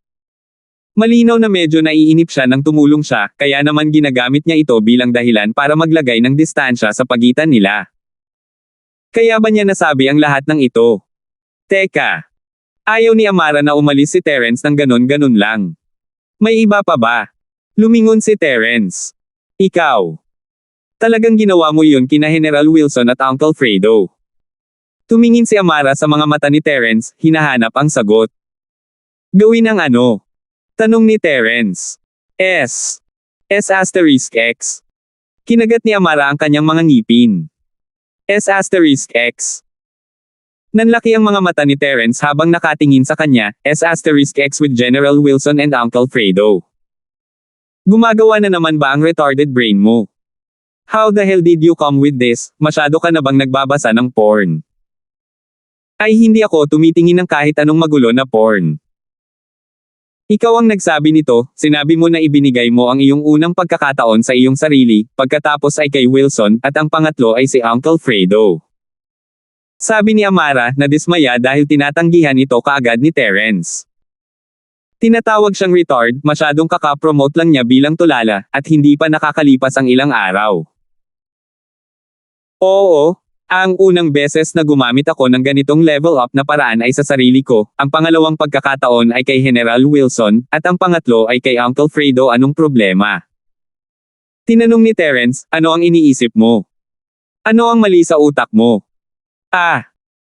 Malinaw na medyo naiinip siya nang tumulong siya, kaya naman ginagamit niya ito bilang dahilan para maglagay ng distansya sa pagitan nila. Kaya ba niya nasabi ang lahat ng ito? Teka. Ayaw ni Amara na umalis si Terence ng ganon-ganon lang. May iba pa ba? Lumingon si Terence. Ikaw. Talagang ginawa mo yun kina General Wilson at Uncle Fredo. Tumingin si Amara sa mga mata ni Terence, hinahanap ang sagot. Gawin ang ano? Tanong ni Terence. S. S asterisk X. Kinagat ni Amara ang kanyang mga ngipin. S asterisk X. Nanlaki ang mga mata ni Terence habang nakatingin sa kanya, S asterisk X with General Wilson and Uncle Fredo. Gumagawa na naman ba ang retarded brain mo? How the hell did you come with this? Masyado ka na bang nagbabasa ng porn? Ay hindi ako tumitingin ng kahit anong magulo na porn. Ikaw ang nagsabi nito, sinabi mo na ibinigay mo ang iyong unang pagkakataon sa iyong sarili, pagkatapos ay kay Wilson, at ang pangatlo ay si Uncle Fredo. Sabi ni Amara, na dismaya dahil tinatanggihan ito kaagad ni Terence. Tinatawag siyang retard, masyadong kakapromote lang niya bilang tulala, at hindi pa nakakalipas ang ilang araw. Oo. Ang unang beses na gumamit ako ng ganitong level up na paraan ay sa sarili ko, ang pangalawang pagkakataon ay kay General Wilson, at ang pangatlo ay kay Uncle Fredo. Anong problema? Tinanong ni Terence, ano ang iniisip mo? Ano ang mali sa utak mo?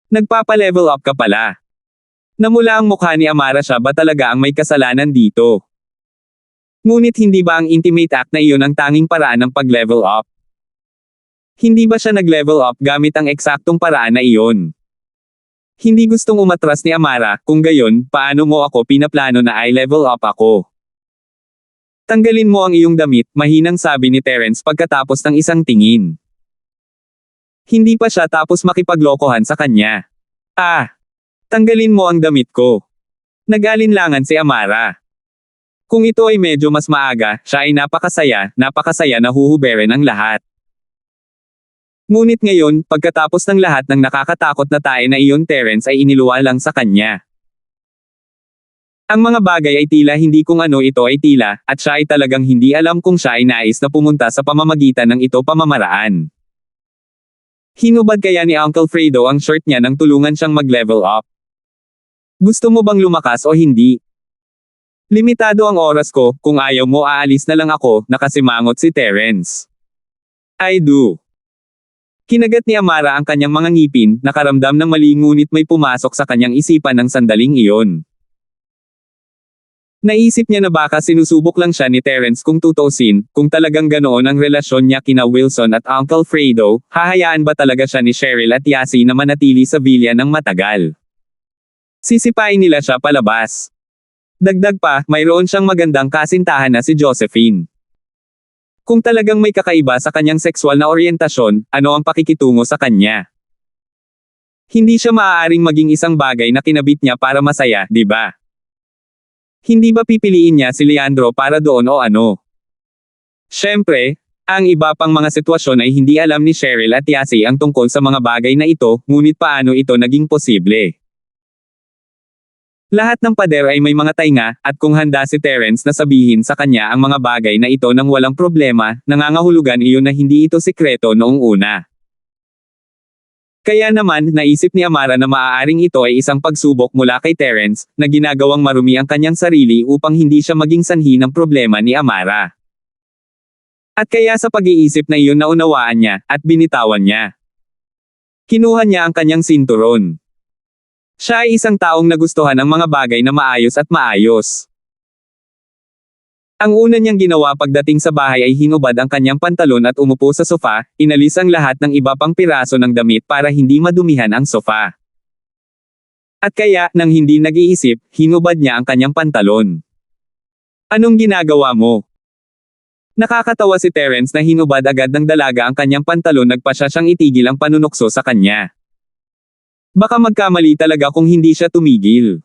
Nagpapa-level up ka pala. Namula ang mukha ni Amara, siya ba talaga ang may kasalanan dito? Ngunit hindi ba ang intimate act na iyon ang tanging paraan ng pag-level up? Hindi ba siya nag-level up gamit ang eksaktong paraan na iyon? Hindi gustong umatras ni Amara, kung gayon, paano mo ako pinaplano na i-level up ako? Tanggalin mo ang iyong damit, mahinang sabi ni Terence pagkatapos ng isang tingin. Hindi pa siya tapos makipaglokohan sa kanya. Tanggalin mo ang damit ko. Nag-alinlangan si Amara. Kung ito ay medyo mas maaga, siya ay napakasaya na huhuberin ang lahat. Ngunit ngayon, pagkatapos ng lahat ng nakakatakot na tae na iyon, Terence ay iniluwa lang sa kanya. Ang mga bagay ay tila hindi kung ano ito ay tila, at siya ay talagang hindi alam kung siya ay nais na pumunta sa pamamagitan ng ito pamamaraan. Hinubad kaya ni Uncle Fredo ang shirt niya nang tulungan siyang mag-level up. Gusto mo bang lumakas o hindi? Limitado ang oras ko, kung ayaw mo aalis na lang ako, nakasimangot si Terence. I do. Kinagat ni Amara ang kanyang mga ngipin, nakaramdam ng mali ngunit may pumasok sa kanyang isipan ng sandaling iyon. Naisip niya na baka sinusubok lang siya ni Terence kung tutuusin, kung talagang ganoon ang relasyon niya kina Wilson at Uncle Fredo, hahayaan ba talaga siya ni Cheryl at Yasi na manatili sa villa ng matagal? Sisipain nila siya palabas. Dagdag pa, mayroon siyang magandang kasintahan na si Josephine. Kung talagang may kakaiba sa kanyang sexual na oryentasyon, ano ang pakikitungo sa kanya? Hindi siya maaaring maging isang bagay na kinabit niya para masaya, di ba? Hindi ba pipiliin niya si Leandro para doon o ano? Siyempre, ang iba pang mga sitwasyon ay hindi alam ni Cheryl at Yasi ang tungkol sa mga bagay na ito, ngunit paano ito naging posible? Lahat ng pader ay may mga tainga, at kung handa si Terence na sabihin sa kanya ang mga bagay na ito nang walang problema, nangangahulugan iyon na hindi ito sikreto noong una. Kaya naman, naisip ni Amara na maaaring ito ay isang pagsubok mula kay Terence, na ginagawang marumi ang kanyang sarili upang hindi siya maging sanhi ng problema ni Amara. At kaya sa pag-iisip na iyon naunawaan niya, at binitawan niya. Kinuha niya ang kanyang sinturon. Siya ay isang taong nagustuhan ang mga bagay na maayos at maayos. Ang una niyang ginawa pagdating sa bahay ay hinubad ang kanyang pantalon at umupo sa sofa, inalis ang lahat ng iba pang piraso ng damit para hindi madumihan ang sofa. At kaya, nang hindi nag-iisip, hinubad niya ang kanyang pantalon. Anong ginagawa mo? Nakakatawa si Terence na hinubad agad ng dalaga ang kanyang pantalon, nagpasya siyang itigil ang panunukso sa kanya. Baka magkamali talaga kung hindi siya tumigil.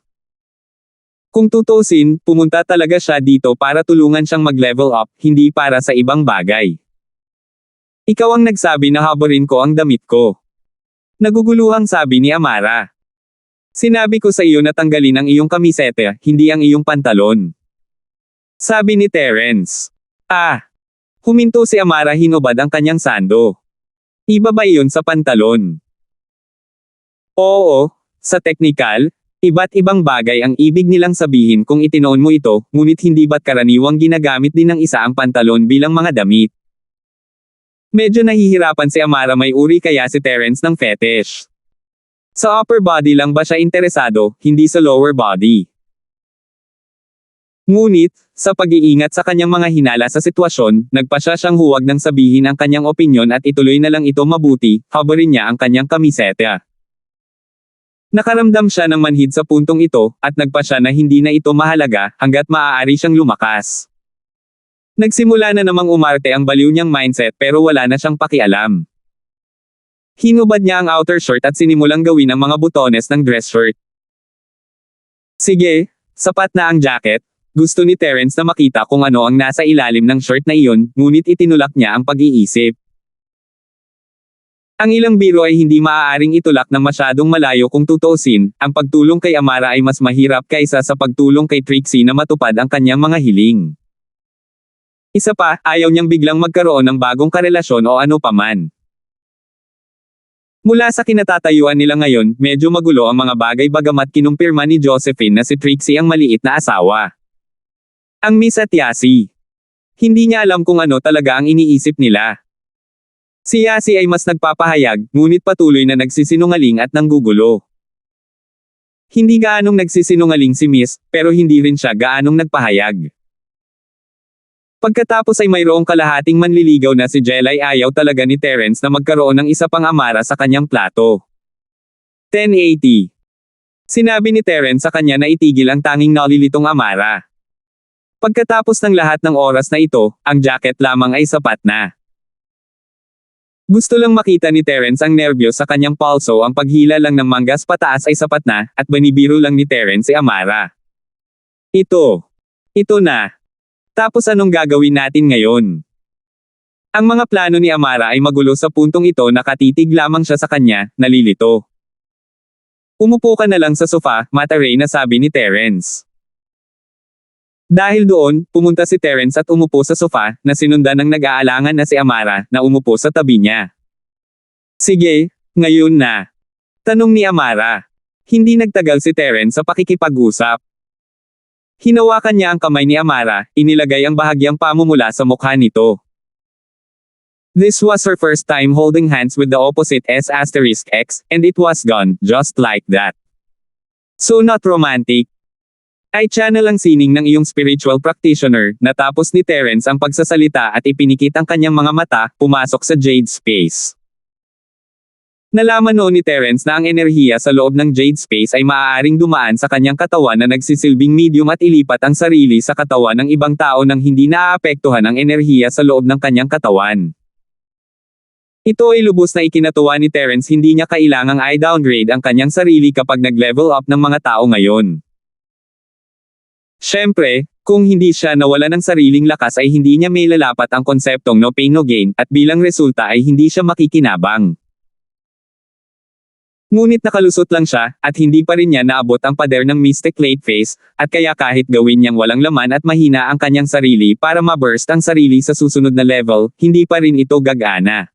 Kung tutuusin, pumunta talaga siya dito para tulungan siyang mag-level up, hindi para sa ibang bagay. Ikaw ang nagsabi na haborin ko ang damit ko. Naguguluhang sabi ni Amara. Sinabi ko sa iyo na tanggalin ang iyong kamisete, hindi ang iyong pantalon. Sabi ni Terence. Huminto si Amara, hinubad ang kanyang sando. Iba ba iyon sa pantalon? Oo, sa teknikal, iba't ibang bagay ang ibig nilang sabihin kung itinoon mo ito, ngunit hindi ba't karaniwang ginagamit din ng isa ang pantalon bilang mga damit? Medyo nahihirapan si Amara, may uri kaya si Terence ng fetish. Sa upper body lang ba siya interesado, hindi sa lower body? Ngunit, sa pag-iingat sa kanyang mga hinala sa sitwasyon, nagpasya siyang huwag nang sabihin ang kanyang opinyon at ituloy na lang ito mabuti, paborin niya ang kanyang kamiseta. Nakaramdam siya ng manhid sa puntong ito, at nagpasya na hindi na ito mahalaga, hanggat maaari siyang lumakas. Nagsimula na namang umarte ang baliw niyang mindset pero wala na siyang pakialam. Hinubad niya ang outer shirt at sinimulang gawin ang mga butones ng dress shirt. Sige, sapat na ang jacket. Gusto ni Terence na makita kung ano ang nasa ilalim ng shirt na iyon, ngunit itinulak niya ang pag-iisip. Ang ilang biro ay hindi maaaring itulak ng masyadong malayo kung tutuusin, ang pagtulong kay Amara ay mas mahirap kaysa sa pagtulong kay Trixie na matupad ang kanyang mga hiling. Isa pa, ayaw niyang biglang magkaroon ng bagong karelasyon o ano paman. Mula sa kinatatayuan nila ngayon, medyo magulo ang mga bagay bagamat kinumpirma ni Josephine na si Trixie ang maliit na asawa. Ang Miss at Yasi. Hindi niya alam kung ano talaga ang iniisip nila. Si Yasi ay mas nagpapahayag, ngunit patuloy na nagsisinungaling at nanggugulo. Hindi gaanong nagsisinungaling si Miss, pero hindi rin siya gaanong nagpahayag. Pagkatapos ay mayroong kalahating manliligaw na si Jelay ayaw talaga ni Terence na magkaroon ng isa pang Amara sa kanyang plato. 1080. Sinabi ni Terence sa kanya na itigil ang tanging nalilitong Amara. Pagkatapos ng lahat ng oras na ito, ang jacket lamang ay sapat na. Gusto lang makita ni Terence ang nerbiyos sa kanyang palso, ang paghila lang ng manggas pataas ay sapat na, at banibiro lang ni Terence si Amara. Ito na. Tapos anong gagawin natin ngayon? Ang mga plano ni Amara ay magulo sa puntong ito, nakatitig lamang siya sa kanya, nalilito. Umupo ka na lang sa sofa, Mataray, na sabi ni Terence. Dahil doon, pumunta si Terence at umupo sa sofa, na sinundan ng nag-aalangan na si Amara, na umupo sa tabi niya. Sige, ngayon na. Tanong ni Amara. Hindi nagtagal si Terence sa pakikipag-usap. Hinawakan niya ang kamay ni Amara, inilagay ang bahagyang pamumula sa mukha nito. This was her first time holding hands with the opposite S*X, and it was gone, just like that. So not romantic. Ay channel ang sining ng iyong spiritual practitioner, natapos ni Terence ang pagsasalita at ipinikit ang kanyang mga mata, pumasok sa Jade Space. Nalaman noon ni Terence na ang enerhiya sa loob ng Jade Space ay maaaring dumaan sa kanyang katawan na nagsisilbing medium at ilipat ang sarili sa katawan ng ibang tao nang hindi naaapektuhan ang enerhiya sa loob ng kanyang katawan. Ito ay lubos na ikinatuwa ni Terence, hindi niya kailangang i-downgrade ang kanyang sarili kapag nag-level up ng mga tao ngayon. Siyempre, kung hindi siya nawala ng sariling lakas ay hindi niya may lalapat ang konseptong no pain no gain, at bilang resulta ay hindi siya makikinabang. Ngunit nakalusot lang siya, at hindi pa rin niya naabot ang pader ng Mystic Late Phase, at kaya kahit gawin niyang walang laman at mahina ang kanyang sarili para ma-burst ang sarili sa susunod na level, hindi pa rin ito gagana.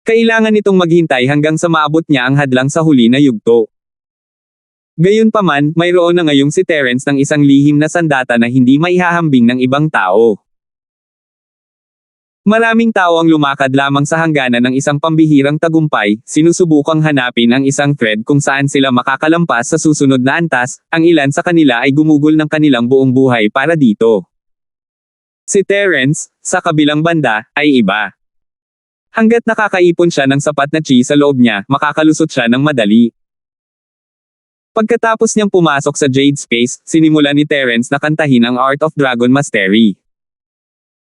Kailangan nitong maghintay hanggang sa maabot niya ang hadlang sa huli na yugto. Gayunpaman, mayroon na ngayong si Terence ng isang lihim na sandata na hindi maihahambing ng ibang tao. Maraming tao ang lumakad lamang sa hangganan ng isang pambihirang tagumpay, sinusubukang hanapin ang isang thread kung saan sila makakalampas sa susunod na antas, ang ilan sa kanila ay gumugol ng kanilang buong buhay para dito. Si Terence, sa kabilang banda, ay iba. Hanggat nakakaipon siya ng sapat na chi sa loob niya, makakalusot siya ng madali. Pagkatapos niyang pumasok sa Jade Space, sinimula ni Terence na kantahin ang Art of Dragon Mastery.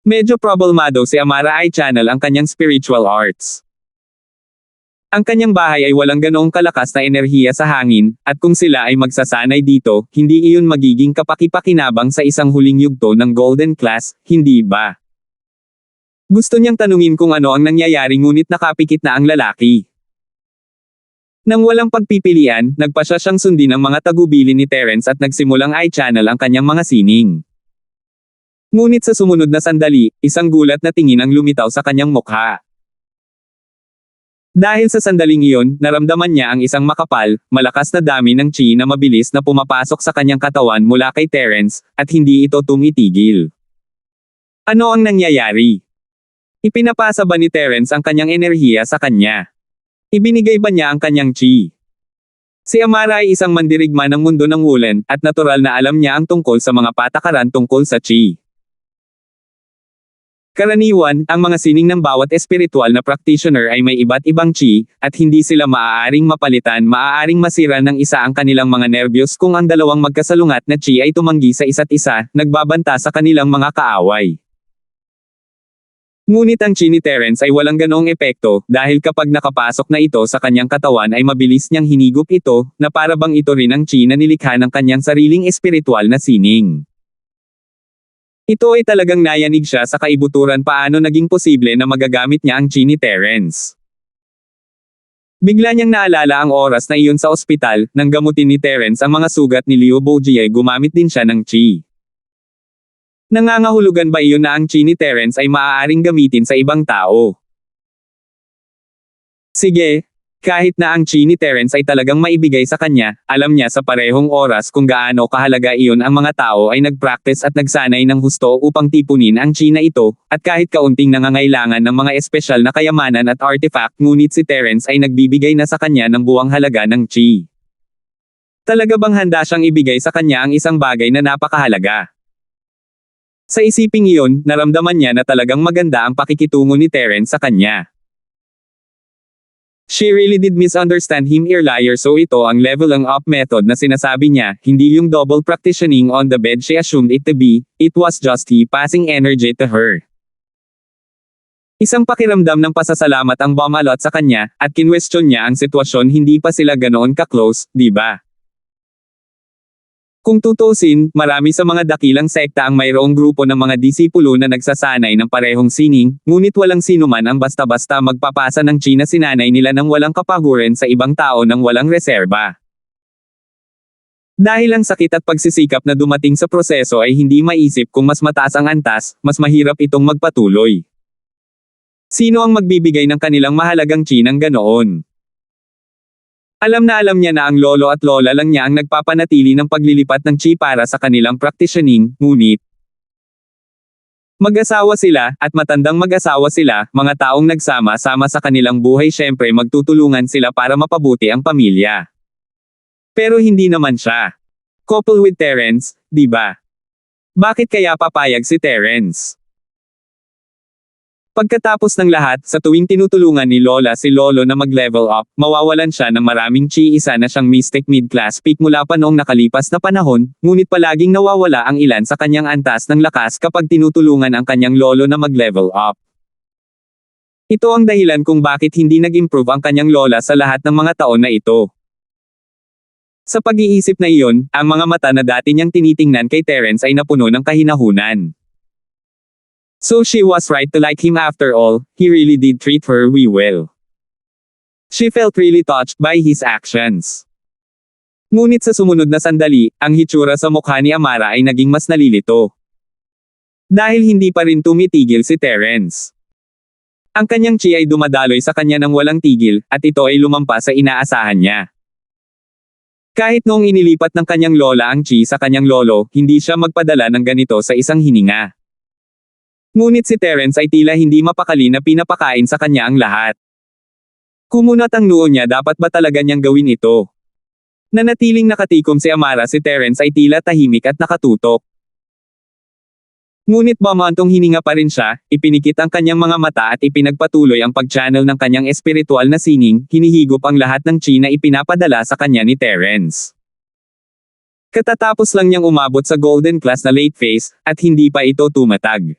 Medyo problemado si Amara i-channel ang kanyang spiritual arts. Ang kanyang bahay ay walang ganoong kalakas na enerhiya sa hangin, at kung sila ay magsasanay dito, hindi iyon magiging kapaki-pakinabang sa isang huling yugto ng Golden Class, hindi ba? Gusto niyang tanungin kung ano ang nangyayari, ngunit nakapikit na ang lalaki. Nang walang pagpipilian, nagpasya siyang sundin ang mga tagubilin ni Terence at nagsimulang i-channel ang kanyang mga sining. Ngunit sa sumunod na sandali, isang gulat na tingin ang lumitaw sa kanyang mukha. Dahil sa sandaling iyon, naramdaman niya ang isang makapal, malakas na dami ng chi na mabilis na pumapasok sa kanyang katawan mula kay Terence, at hindi ito tumitigil. Ano ang nangyayari? Ipinapasa ba ni Terence ang kanyang enerhiya sa kanya? Ibinigay ba niya ang kanyang chi? Si Amara ay isang mandirigma ng mundo ng Woolen, at natural na alam niya ang tungkol sa mga patakaran tungkol sa Chi. Karaniwan, ang mga sining ng bawat espiritual na practitioner ay may iba't ibang Chi, at hindi sila maaaring mapalitan, maaaring masira ng isa ang kanilang mga nerbiyos kung ang dalawang magkasalungat na Chi ay tumanggi sa isa't isa, nagbabanta sa kanilang mga kaaway. Ngunit ang Chi ni Terence ay walang ganoong epekto, dahil kapag nakapasok na ito sa kanyang katawan ay mabilis niyang hinigop ito, na para bang ito rin ang Chi na nilikha ng kanyang sariling espiritual na sining. Ito ay talagang nayanig siya sa kaibuturan paano naging posible na magagamit niya ang Chi ni Terence. Bigla niyang naalala ang oras na iyon sa ospital, nang gamutin ni Terence ang mga sugat ni Liu Bojie, gumamit din siya ng Chi. Nangangahulugan ba iyon na ang Chi ni Terence ay maaaring gamitin sa ibang tao? Sige, kahit na ang Chi ni Terence ay talagang maibigay sa kanya, alam niya sa parehong oras kung gaano kahalaga iyon ang mga tao ay nag-practice at nagsanay ng husto upang tipunin ang Chi na ito, at kahit kaunting nangangailangan ng mga espesyal na kayamanan at artifact, ngunit si Terence ay nagbibigay na sa kanya ng buwang halaga ng Chi. Talaga bang handa siyang ibigay sa kanya ang isang bagay na napakahalaga? Sa isiping iyon, naramdaman niya na talagang maganda ang pakikitungo ni Terence sa kanya. She really did misunderstand him earlier, so ito ang leveling up method na sinasabi niya, hindi yung double practicing on the bed she assumed it to be, it was just he passing energy to her. Isang pakiramdam ng pasasalamat ang bumalot sa kanya, at kinwestiyon niya ang sitwasyon, hindi pa sila ganoon ka-close, di ba? Kung tutusin, marami sa mga dakilang sekta ang mayroong grupo ng mga disipulo na nagsasanay ng parehong sining, ngunit walang sinuman ang basta-basta magpapasa ng Chi na sinanay nila ng walang kapaguran sa ibang tao ng walang reserba. Dahil ang sakit at pagsisikap na dumating sa proseso ay hindi maisip kung mas mataas ang antas, mas mahirap itong magpatuloy. Sino ang magbibigay ng kanilang mahalagang Chi ng ganoon? Alam niya na ang lolo at lola lang niya ang nagpapanatili ng paglilipat ng Chi para sa kanilang practicing, ngunit mag-asawa sila, at matandang mag-asawa sila, mga taong nagsama-sama sa kanilang buhay, syempre magtutulungan sila para mapabuti ang pamilya. Pero hindi naman siya couple with Terence, di ba? Bakit kaya papayag si Terence? Pagkatapos ng lahat, sa tuwing tinutulungan ni Lola si Lolo na mag-level up, mawawalan siya ng maraming Chi. Isa na siyang mystic mid-class peak mula pa noong nakalipas na panahon, ngunit palaging nawawala ang ilan sa kanyang antas ng lakas kapag tinutulungan ang kanyang lolo na mag-level up. Ito ang dahilan kung bakit hindi nag-improve ang kanyang lola sa lahat ng mga taon na ito. Sa pag-iisip na iyon, ang mga mata na dati niyang tinitingnan kay Terence ay napuno ng kahinahunan. So she was right to like him after all, he really did treat her well. She felt really touched by his actions. Ngunit sa sumunod na sandali, ang hitsura sa mukha ni Amara ay naging mas nalilito. Dahil hindi pa rin tumitigil si Terence. Ang kanyang Chi ay dumadaloy sa kanya ng walang tigil, at ito ay lumampas sa inaasahan niya. Kahit noong inilipat ng kanyang lola ang Chi sa kanyang lolo, hindi siya magpadala ng ganito sa isang hininga. Ngunit si Terence ay tila hindi mapakali na pinapakain sa kanya ang lahat. Kumunat ang noo niya, dapat ba talaga niyang gawin ito? Nanatiling nakatikom si Amara, si Terence ay tila tahimik at nakatutok. Ngunit bumantong hininga pa rin siya, ipinikit ang kanyang mga mata at ipinagpatuloy ang pag-channel ng kanyang espiritual na sining, hinihigop ang lahat ng Chi na ipinapadala sa kanya ni Terence. Katatapos lang niyang umabot sa golden class na late phase, at hindi pa ito tumatag.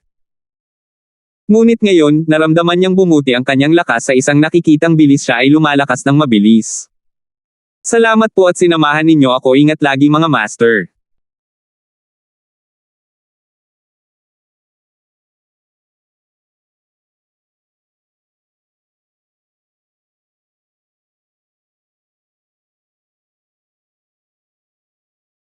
Ngunit ngayon, naramdaman niyang bumuti ang kanyang lakas sa isang nakikitang bilis, siya ay lumalakas ng mabilis. Salamat po at sinamahan ninyo ako, ingat lagi mga master.